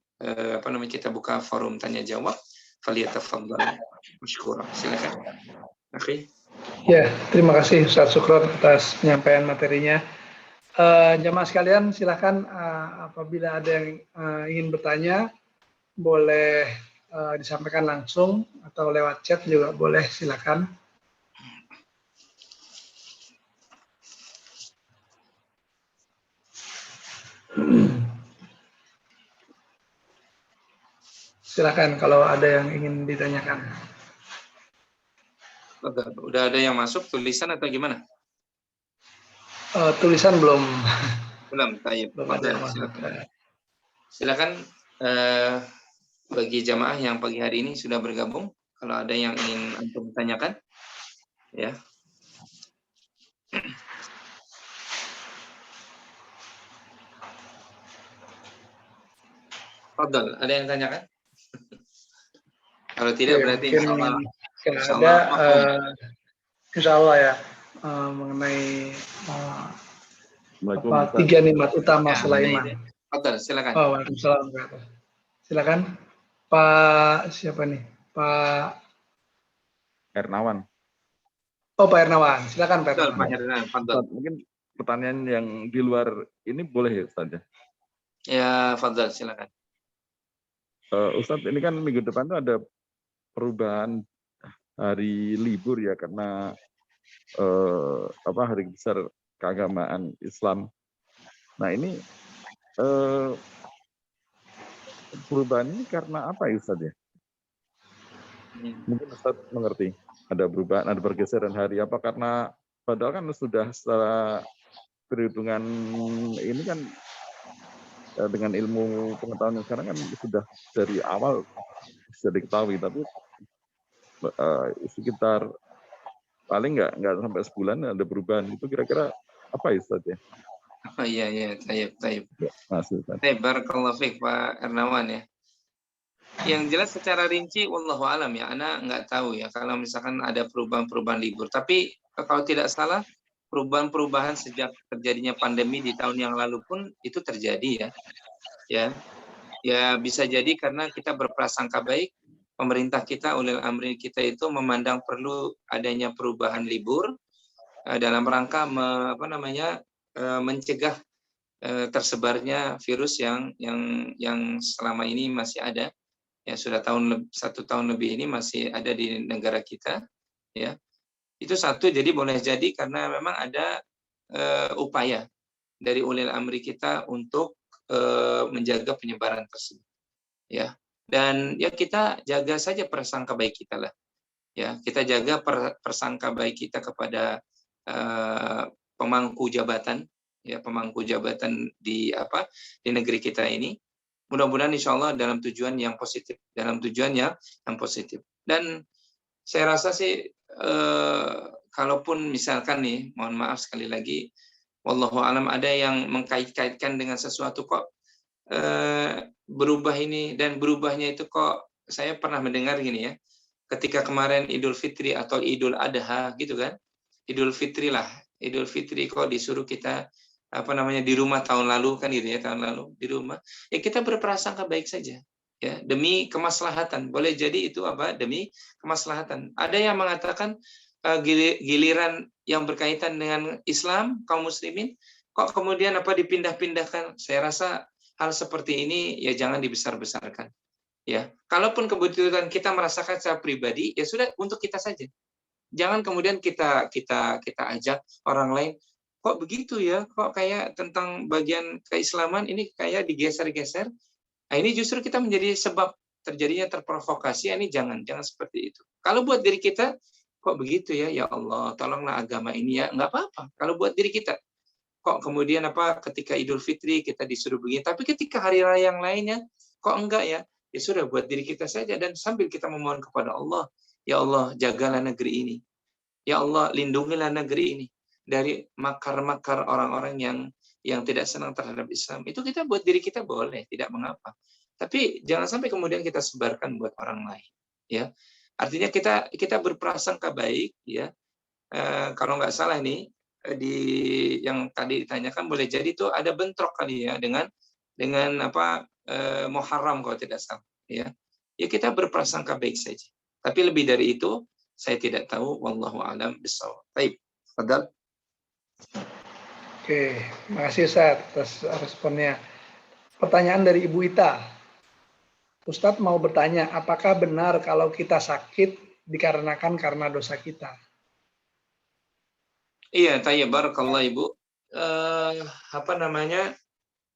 kita buka forum tanya jawab. Falyatafaddal mashkura. Silakan. Oke. Ya, terima kasih Ustaz Sukron atas penyampaian materinya. Jamaah sekalian, silakan apabila ada yang ingin bertanya, boleh disampaikan langsung atau lewat chat juga boleh, silakan. Silakan kalau ada yang ingin ditanyakan. Udah ada yang masuk tulisan atau gimana? Tulisan belum. Belum, tayyib. Silakan bagi jamaah yang pagi hari ini sudah bergabung, kalau ada yang ingin antum tanyakan, ya. Fadal, ada yang tanyakan? Kalau tidak berarti insya Allah, insya Allah ya, mengenai tiga nikmat utama Sulaiman. Fadal, silakan. Oh, waalaikumsalam. Silakan Pak siapa nih? Pak Hernawan. Oh, Pak Hernawan. Silakan Pak Hernawan. Fadal. Mungkin pertanyaan yang di luar ini boleh ya Ustaz? Ya, Fadal, silakan. Ustaz, ini kan minggu depan tuh ada perubahan hari libur ya karena hari besar keagamaan Islam. Nah ini perubahan ini karena apa ya Ustaz ya? Mungkin Ustaz mengerti ada perubahan, ada pergeseran hari apa karena padahal kan sudah setelah perhitungan ini kan dengan ilmu pengetahuan sekarang kan sudah dari awal bisa diketahui, tapi sekitar paling nggak sampai sebulan ada perubahan. Itu kira-kira apa ya Ustaz ya? Oh iya, tayyib. Masih Ustaz. Barakallahu fiik Pak Hernawan ya. Yang jelas secara rinci wallahu alam ya, ana nggak tahu ya kalau misalkan ada perubahan-perubahan libur. Tapi kalau tidak salah perubahan-perubahan sejak terjadinya pandemi di tahun yang lalu pun itu terjadi ya. Ya bisa jadi karena kita berprasangka baik, pemerintah kita, ulil amri kita itu memandang perlu adanya perubahan libur dalam rangka mencegah tersebarnya virus yang selama ini masih ada. Ya sudah 1 tahun lebih ini masih ada di negara kita ya. Itu satu, jadi boleh jadi karena memang ada upaya dari ulil amri kita untuk menjaga penyebaran tersebut ya. Dan ya kita jaga saja prasangka baik kita lah ya, kita jaga prasangka baik kita kepada pemangku jabatan ya, pemangku jabatan di negeri kita ini. Mudah-mudahan insya Allah dalam tujuan yang positif, dan saya rasa sih kalaupun misalkan nih, mohon maaf sekali lagi, wallahu alam ada yang mengkait-kaitkan dengan sesuatu kok berubah ini dan berubahnya itu kok saya pernah mendengar gini ya, ketika kemarin Idul Fitri atau Idul Adha gitu kan, Idul Fitri kok disuruh kita di rumah tahun lalu kan gitu ya, tahun lalu di rumah ya kita berprasangka baik saja ya, demi kemaslahatan. Boleh jadi itu demi kemaslahatan. Ada yang mengatakan giliran yang berkaitan dengan Islam, kaum muslimin kok kemudian dipindah-pindahkan. Saya rasa hal seperti ini ya jangan dibesar-besarkan ya. Kalaupun kebetulan kita merasakan secara pribadi ya sudah, untuk kita saja. Jangan kemudian kita ajak orang lain, kok begitu ya, kok kayak tentang bagian keislaman ini kayak digeser-geser. Nah, ini justru kita menjadi sebab terjadinya terprovokasi. Ini jangan seperti itu. Kalau buat diri kita, kok begitu ya, ya Allah, tolonglah agama ini ya, nggak apa-apa. Kalau buat diri kita, kok kemudian ketika Idul Fitri kita disuruh begini, tapi ketika hari raya yang lainnya, kok enggak ya? Ya sudah, buat diri kita saja dan sambil kita memohon kepada Allah, ya Allah, jagalah negeri ini. Ya Allah, lindungilah negeri ini dari makar-makar orang-orang yang tidak senang terhadap Islam. Itu kita buat diri kita boleh, tidak mengapa. Tapi jangan sampai kemudian kita sebarkan buat orang lain. Ya, artinya kita berprasangka baik. Ya, kalau nggak salah nih di yang tadi ditanyakan boleh jadi itu ada bentrok kali ya dengan apa Muharram kalau tidak salah. Ya, ya kita berprasangka baik saja. Tapi lebih dari itu saya tidak tahu, wallahu a'lam bishawab. Baik, Fadal. Oke, makasih Ustaz atas responnya. Pertanyaan dari Ibu Ita. Ustadz mau bertanya, apakah benar kalau kita sakit dikarenakan karena dosa kita? Iya, tayyib, barakallah Ibu. Apa namanya?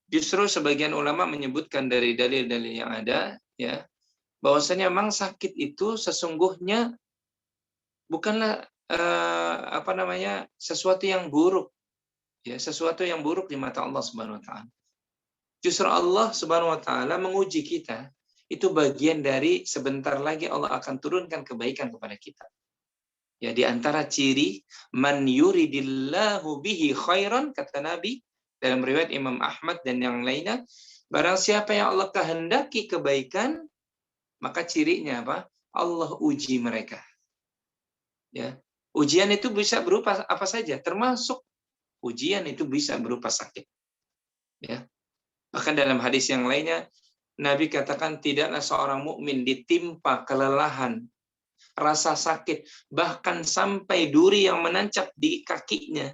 Justru sebagian ulama menyebutkan dari dalil-dalil yang ada, ya, bahwasanya memang sakit itu sesungguhnya bukanlah apa namanya sesuatu yang buruk, ya, sesuatu yang buruk di mata Allah Subhanahu Wa Taala. Justru Allah Subhanahu Wa Taala menguji kita. Itu bagian dari sebentar lagi Allah akan turunkan kebaikan kepada kita. Ya, di antara ciri man yuridillahu bihi khairan, kata Nabi dalam riwayat Imam Ahmad dan yang lainnya, barang siapa yang Allah kehendaki kebaikan, maka cirinya apa? Allah uji mereka. Ya. Ujian itu bisa berupa apa saja, termasuk ujian itu bisa berupa sakit. Ya. Bahkan dalam hadis yang lainnya Nabi katakan tidaklah seorang mukmin ditimpa kelelahan, rasa sakit, bahkan sampai duri yang menancap di kakinya.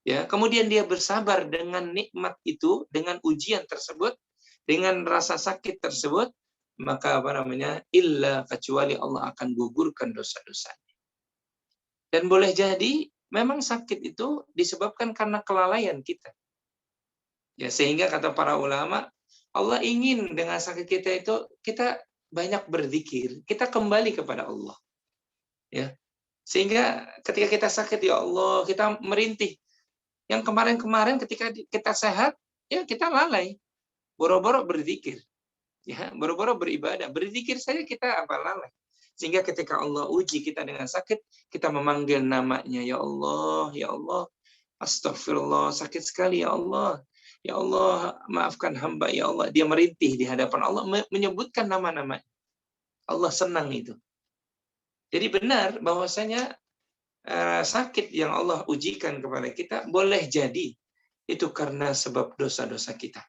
Ya, kemudian dia bersabar dengan nikmat itu, dengan ujian tersebut, dengan rasa sakit tersebut, maka apa namanya? Illa kecuali Allah akan gugurkan dosa-dosanya. Dan boleh jadi memang sakit itu disebabkan karena kelalaian kita. Ya, sehingga kata para ulama, Allah ingin dengan sakit kita itu kita banyak berzikir, kita kembali kepada Allah. Ya. Sehingga ketika kita sakit, ya Allah, kita merintih. Yang kemarin-kemarin ketika kita sehat, ya kita lalai. Boro-boro berzikir. Ya, boro-boro beribadah. Berzikir saja kita apa lalai. Sehingga ketika Allah uji kita dengan sakit, kita memanggil namanya, ya Allah, astagfirullah, sakit sekali ya Allah. Ya Allah, maafkan hamba, ya Allah. Dia merintih di hadapan Allah, menyebutkan nama-nama. Allah senang itu. Jadi benar bahwasanya sakit yang Allah ujikan kepada kita boleh jadi itu karena sebab dosa-dosa kita.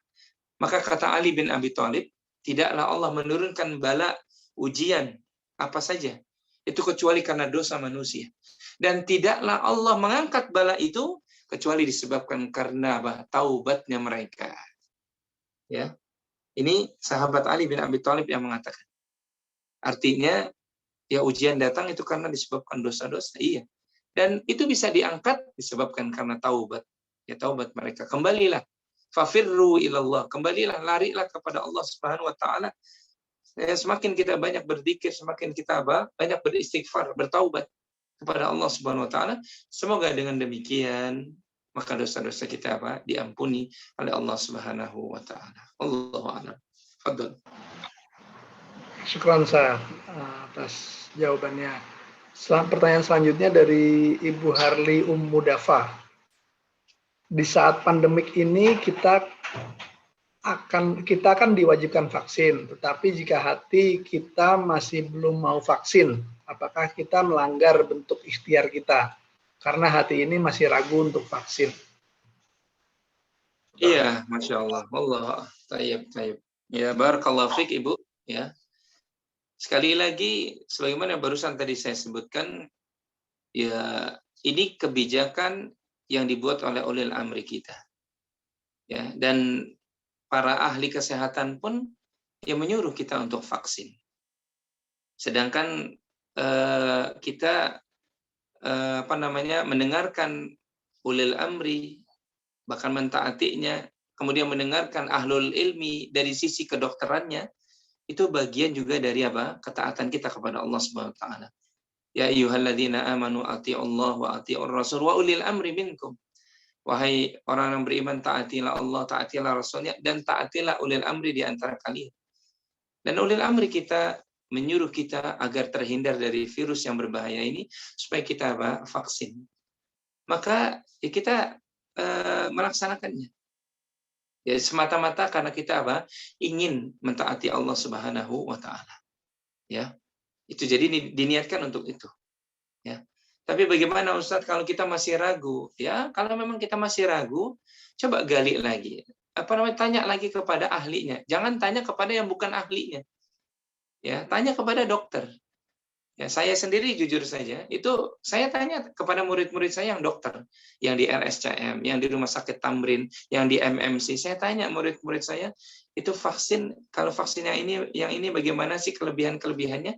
Maka kata Ali bin Abi Thalib, tidaklah Allah menurunkan bala ujian apa saja itu kecuali karena dosa manusia. Dan tidaklah Allah mengangkat bala itu kecuali disebabkan karena taubatnya mereka. Ya. Ini sahabat Ali bin Abi Thalib yang mengatakan. Artinya ya ujian datang itu karena disebabkan dosa-dosa. Iya. Dan itu bisa diangkat disebabkan karena taubat. Ya taubat mereka. Kembalilah. Fafirru ilallah. Kembalilah, larilah kepada Allah Subhanahu wa taala. Ya, semakin kita banyak berzikir, semakin kita banyak beristighfar, bertaubat kepada Allah Subhanahu wa taala. Semoga dengan demikian maka dosa-dosa kita diampuni oleh Allah Subhanahu wa taala. Allahu a'lam. Fadhal. Syukran Ustaz atas jawabannya. Pertanyaan selanjutnya dari Ibu Harli Ummudafa. Di saat pandemik ini kita akan diwajibkan vaksin, tetapi jika hati kita masih belum mau vaksin, apakah kita melanggar bentuk ikhtiar kita? Karena hati ini masih ragu untuk vaksin. Iya, Masya Allah. Allah, tayyib. Ya, barakallahu fiik Ibu. Ya. Sekali lagi, sebagaimana barusan tadi saya sebutkan, ya ini kebijakan yang dibuat oleh ulil amri kita. Ya, dan para ahli kesehatan pun yang menyuruh kita untuk vaksin. Sedangkan kita mendengarkan ulil amri, bahkan mentaatinya, kemudian mendengarkan ahlul ilmi dari sisi kedokterannya, itu bagian juga dari ketaatan kita kepada Allah Subhanahu wa taala. Ya ayyuhalladzina amanu atti'ullah wa atti'ur rasul wa ulil amri minkum. Wahai orang yang beriman, taatilah Allah, taatilah Rasulnya, dan taatilah ulil amri di antara kalian. Dan ulil amri kita menyuruh kita agar terhindar dari virus yang berbahaya ini supaya kita vaksin. Maka ya kita melaksanakannya. Ya semata-mata karena kita ingin mentaati Allah Subhanahu wa taala. Ya. Itu jadi diniatkan untuk itu. Ya. Tapi bagaimana Ustadz kalau kita masih ragu? Ya, kalau memang kita masih ragu, coba gali lagi. Tanya lagi kepada ahlinya. Jangan tanya kepada yang bukan ahlinya. Ya, tanya kepada dokter. Ya, saya sendiri jujur saja, itu saya tanya kepada murid-murid saya yang dokter, yang di RSCM, yang di Rumah Sakit Tamrin, yang di MMC. Saya tanya murid-murid saya, itu vaksin, kalau vaksinnya yang ini bagaimana sih kelebihan-kelebihannya?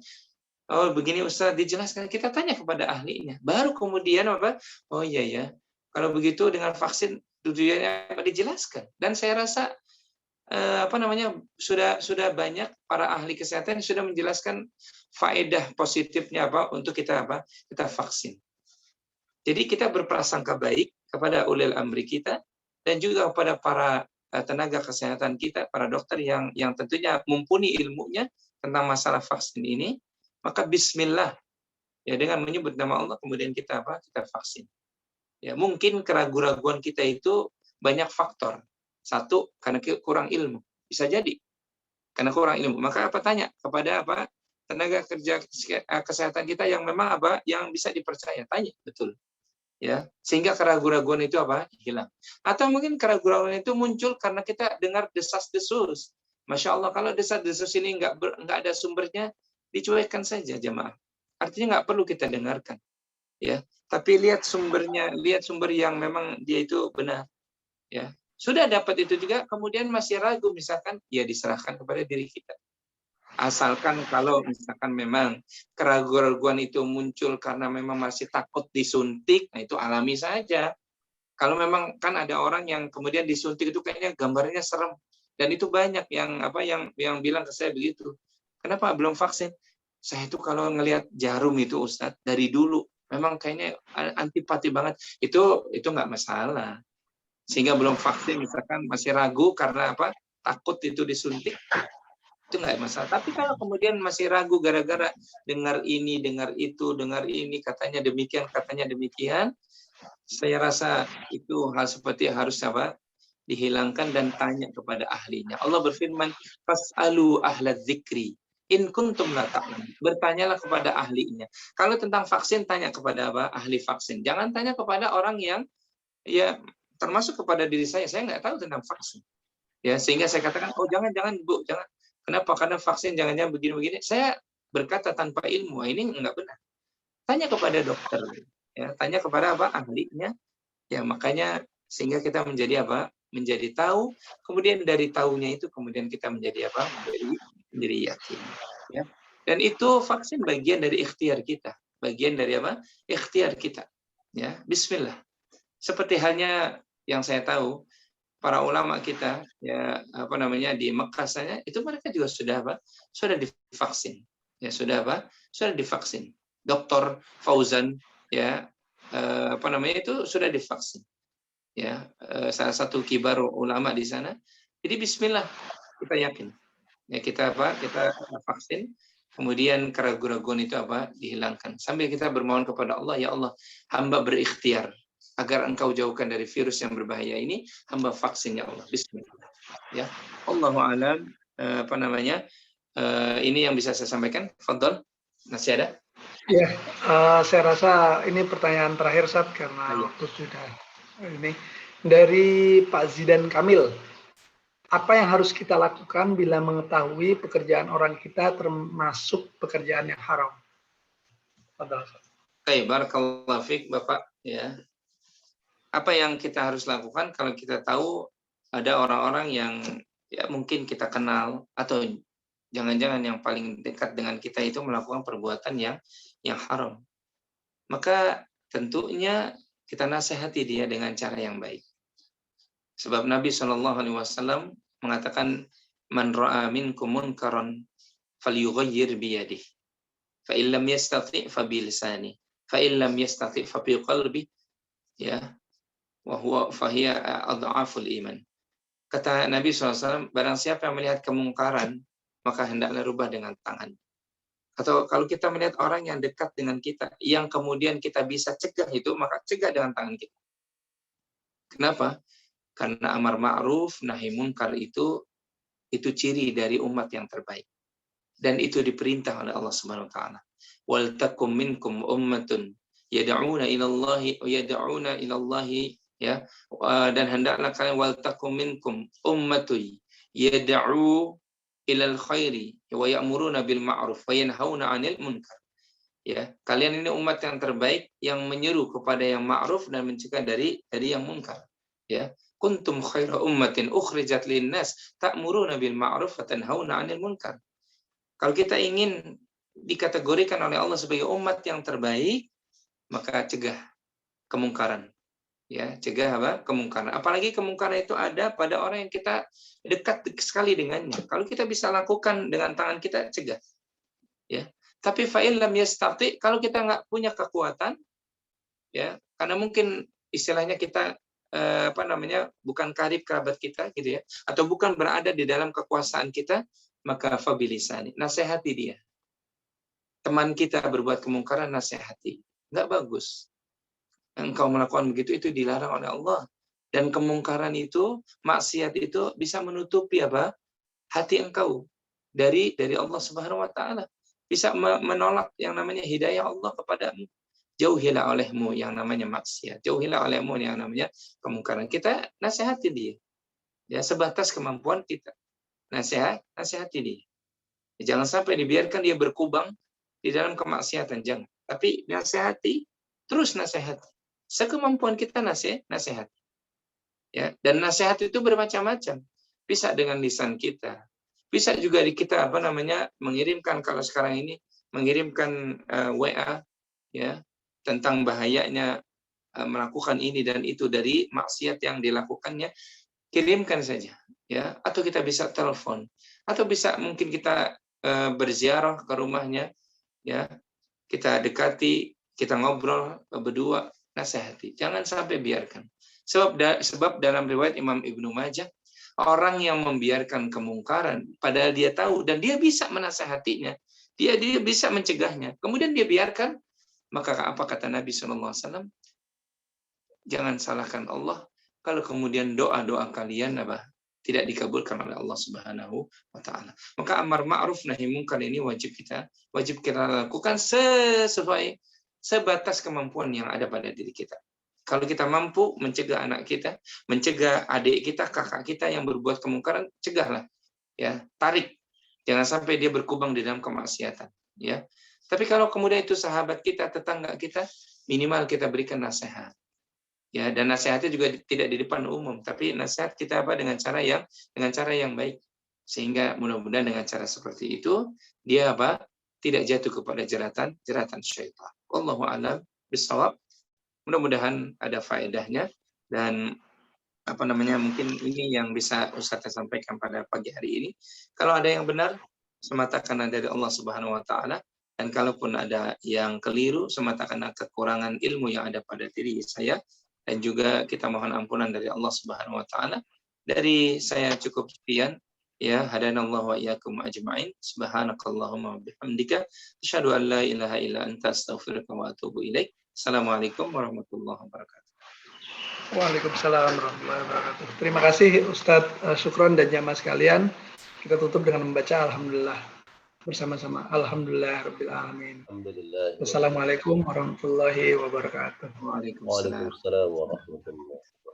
Oh, begini Ustaz, dijelaskan. Kita tanya kepada ahlinya. Baru kemudian oh iya ya, kalau begitu dengan vaksin tujuannya dijelaskan. Dan saya rasa sudah banyak para ahli kesehatan yang sudah menjelaskan faedah positifnya untuk kita vaksin. Jadi kita berprasangka baik kepada ulil amri kita dan juga kepada para tenaga kesehatan kita, para dokter yang tentunya mumpuni ilmunya tentang masalah vaksin ini. Maka bismillah, ya, dengan menyebut nama Allah kemudian kita vaksin. Ya, mungkin keraguan-keraguan kita itu banyak faktor. Satu, karena kurang ilmu. Bisa jadi. Karena kurang ilmu. Maka tanya kepada tenaga kerja kesehatan kita yang memang yang bisa dipercaya. Tanya, betul. Ya, sehingga keraguan-keraguan itu hilang. Atau mungkin keraguan itu muncul karena kita dengar desas-desus. Masya Allah, kalau desas-desus ini nggak ada sumbernya, dicuekkan saja jemaah. Artinya nggak perlu kita dengarkan. Ya, tapi lihat sumbernya, lihat sumber yang memang dia itu benar. Ya, sudah dapat itu juga, kemudian masih ragu misalkan, ya diserahkan kepada diri kita. Asalkan kalau misalkan memang keraguan-keraguan itu muncul karena memang masih takut disuntik, nah itu alami saja. Kalau memang kan ada orang yang kemudian disuntik itu kayaknya gambarnya serem, dan itu banyak yang bilang ke saya begitu. Kenapa belum vaksin? Saya itu kalau ngelihat jarum itu Ustadz dari dulu memang kayaknya antipati banget. Itu nggak masalah. Sehingga belum vaksin misalkan masih ragu karena takut itu disuntik, itu nggak masalah. Tapi kalau kemudian masih ragu gara-gara dengar ini, dengar itu, dengar ini, katanya demikian, saya rasa itu hal seperti harus dihilangkan dan tanya kepada ahlinya. Allah berfirman, fas'alu ahla dzikri in kuntum la ta'lamun. Bertanyalah kepada ahlinya. Kalau tentang vaksin, tanya kepada ahli vaksin. Jangan tanya kepada orang yang ya termasuk kepada diri saya nggak tahu tentang vaksin. Ya, sehingga saya katakan, oh jangan Bu, jangan. Kenapa? Karena vaksin jangan-jangan begini-begini. Saya berkata tanpa ilmu, ini nggak benar. Tanya kepada dokter, ya, tanya kepada ahlinya. Ya, makanya sehingga kita menjadi menjadi tahu, kemudian dari tahunya itu kemudian kita menjadi menjadi yakin. Ya. Dan itu vaksin bagian dari ikhtiar kita, bagian dari ikhtiar kita. Ya, bismillah. Seperti halnya yang saya tahu para ulama kita ya di Mekah saya itu mereka juga sudah divaksin. Ya, sudah divaksin. Dr. Fauzan ya itu sudah divaksin. Ya, salah satu kibar ulama di sana. Jadi bismillah, kita yakin. Ya, kita vaksin, kemudian keraguan-keraguan itu dihilangkan. Sambil kita bermohon kepada Allah, ya Allah, hamba berikhtiar agar Engkau jauhkan dari virus yang berbahaya ini, hamba vaksin ya Allah. Bismillah. Ya. Allahu a'lam ini yang bisa saya sampaikan. Fadhol. Masih ada? Ya, saya rasa ini pertanyaan terakhir Ustaz karena waktu sudah ini dari Pak Zidan Kamil. Apa yang harus kita lakukan bila mengetahui pekerjaan orang kita termasuk pekerjaan yang haram? Baik, barakallahu fiik Bapak ya. Apa yang kita harus lakukan kalau kita tahu ada orang-orang yang ya mungkin kita kenal atau jangan-jangan yang paling dekat dengan kita itu melakukan perbuatan yang haram. Maka tentunya kita nasihati dia dengan cara yang baik. Sebab Nabi SAW mengatakan, man ra'a minkum munkaran falyughayyir biyadihi. Fa in lam yastati' fa bi lisani. Fa in lam yastati' fa bi qalbi. Ya. Wa huwa fahiya adhaful iman. Kata Nabi SAW, barang siapa yang melihat kemungkaran, maka hendaklah rubah dengan tangan. Atau kalau kita melihat orang yang dekat dengan kita, yang kemudian kita bisa cegah itu, maka cegah dengan tangan kita. Kenapa? Karena amar ma'ruf, nahi munkar itu ciri dari umat yang terbaik. Dan itu diperintah oleh Allah Subhanahu wa taala. Wal takum minkum ummatun yad'una ilallahi wa yad'una ilallahi, ya. Dan hendaklah kalian wal takum minkum ummatun yad'u ilal khairi wa ya'muruna bil ma'ruf wa yanhauna 'anil munkar. Ya, kalian ini umat yang terbaik yang menyeru kepada yang ma'ruf dan mencegah dari yang munkar. Ya, kuntum khaira ummatin ukhrijat linnas ta'muruna bil ma'ruf wa tanhauna 'anil munkar. Kalau kita ingin dikategorikan oleh Allah sebagai umat yang terbaik, maka cegah kemungkaran. Ya, cegah apa? Kemungkaran. Apalagi kemungkaran itu ada pada orang yang kita dekat sekali dengannya. Kalau kita bisa lakukan dengan tangan kita, cegah. Ya. Tapi fa'il lam yastati, kalau kita nggak punya kekuatan, ya, karena mungkin istilahnya kita bukan karib kerabat kita gitu ya, atau bukan berada di dalam kekuasaan kita, maka fabilisani, nasihati dia. Teman kita berbuat kemungkaran, nasihati. Nggak bagus. Engkau melakukan begitu, itu dilarang oleh Allah. Dan kemungkaran itu, maksiat itu bisa menutupi apa? Hati engkau dari Allah Subhanahu wa taala. Bisa menolak yang namanya hidayah Allah kepadamu. Jauhilah olehmu yang namanya maksiat. Jauhilah olehmu yang namanya kemungkaran. Kita nasihati dia. Ya, sebatas kemampuan kita. Nasihati dia. Jangan sampai dibiarkan dia berkubang di dalam kemaksiatan, jangan. Tapi nasihati, terus nasihati. Sekemampuan kita nasihat. Ya, dan nasihat itu bermacam-macam. Bisa dengan lisan kita. Bisa juga kita mengirimkan, kalau sekarang ini mengirimkan WA ya tentang bahayanya melakukan ini dan itu dari maksiat yang dilakukannya, kirimkan saja ya, atau kita bisa telepon, atau bisa mungkin kita berziarah ke rumahnya ya, kita dekati, kita ngobrol berdua, nasihati. Jangan sampai biarkan. Sebab dalam riwayat Imam Ibnu Majah, orang yang membiarkan kemungkaran padahal dia tahu dan dia bisa menasihatinya, dia bisa mencegahnya, kemudian dia biarkan, maka apa kata Nabi SAW? Jangan salahkan Allah kalau kemudian doa-doa kalian tidak dikabulkan oleh Allah Subhanahu wa taala. Maka amar ma'ruf nahi munkar ini wajib kita lakukan sesuai sebatas kemampuan yang ada pada diri kita. Kalau kita mampu mencegah anak kita, mencegah adik kita, kakak kita yang berbuat kemungkaran, cegahlah. Ya, tarik. Jangan sampai dia berkubang di dalam kemaksiatan, ya. Tapi kalau kemudian itu sahabat kita, tetangga kita, minimal kita berikan nasihat. Ya, dan nasihatnya juga tidak di depan umum, tapi nasihat kita dengan cara yang baik. Sehingga mudah-mudahan dengan cara seperti itu dia tidak jatuh kepada jeratan syaitan. Wallahu a'lam bishawab. Mudah-mudahan ada faedahnya dan mungkin ini yang bisa Ustaz sampaikan pada pagi hari ini. Kalau ada yang benar semata karena dari Allah Subhanahu wa taala, dan kalaupun ada yang keliru semata karena kekurangan ilmu yang ada pada diri saya, dan juga kita mohon ampunan dari Allah Subhanahu wa taala. Dari saya cukup sekian. Ya, hadanallahu wa iyyakum ajma'in. Subhanakallahumma wa bihamdika asyhadu an la ilaha illa anta astaghfiruka wa atubu ilaik. Assalamualaikum warahmatullahi wabarakatuh. Waalaikumsalam warahmatullahi wabarakatuh. Terima kasih Ustadz Syukron dan jamaah sekalian. Kita tutup dengan membaca Alhamdulillah bersama-sama. Alhamdulillahirabbil alamin. Alhamdulillah. Wassalamualaikum warahmatullahi wabarakatuh. Waalaikumsalam. Waalaikumsalam warahmatullahi wabarakatuh.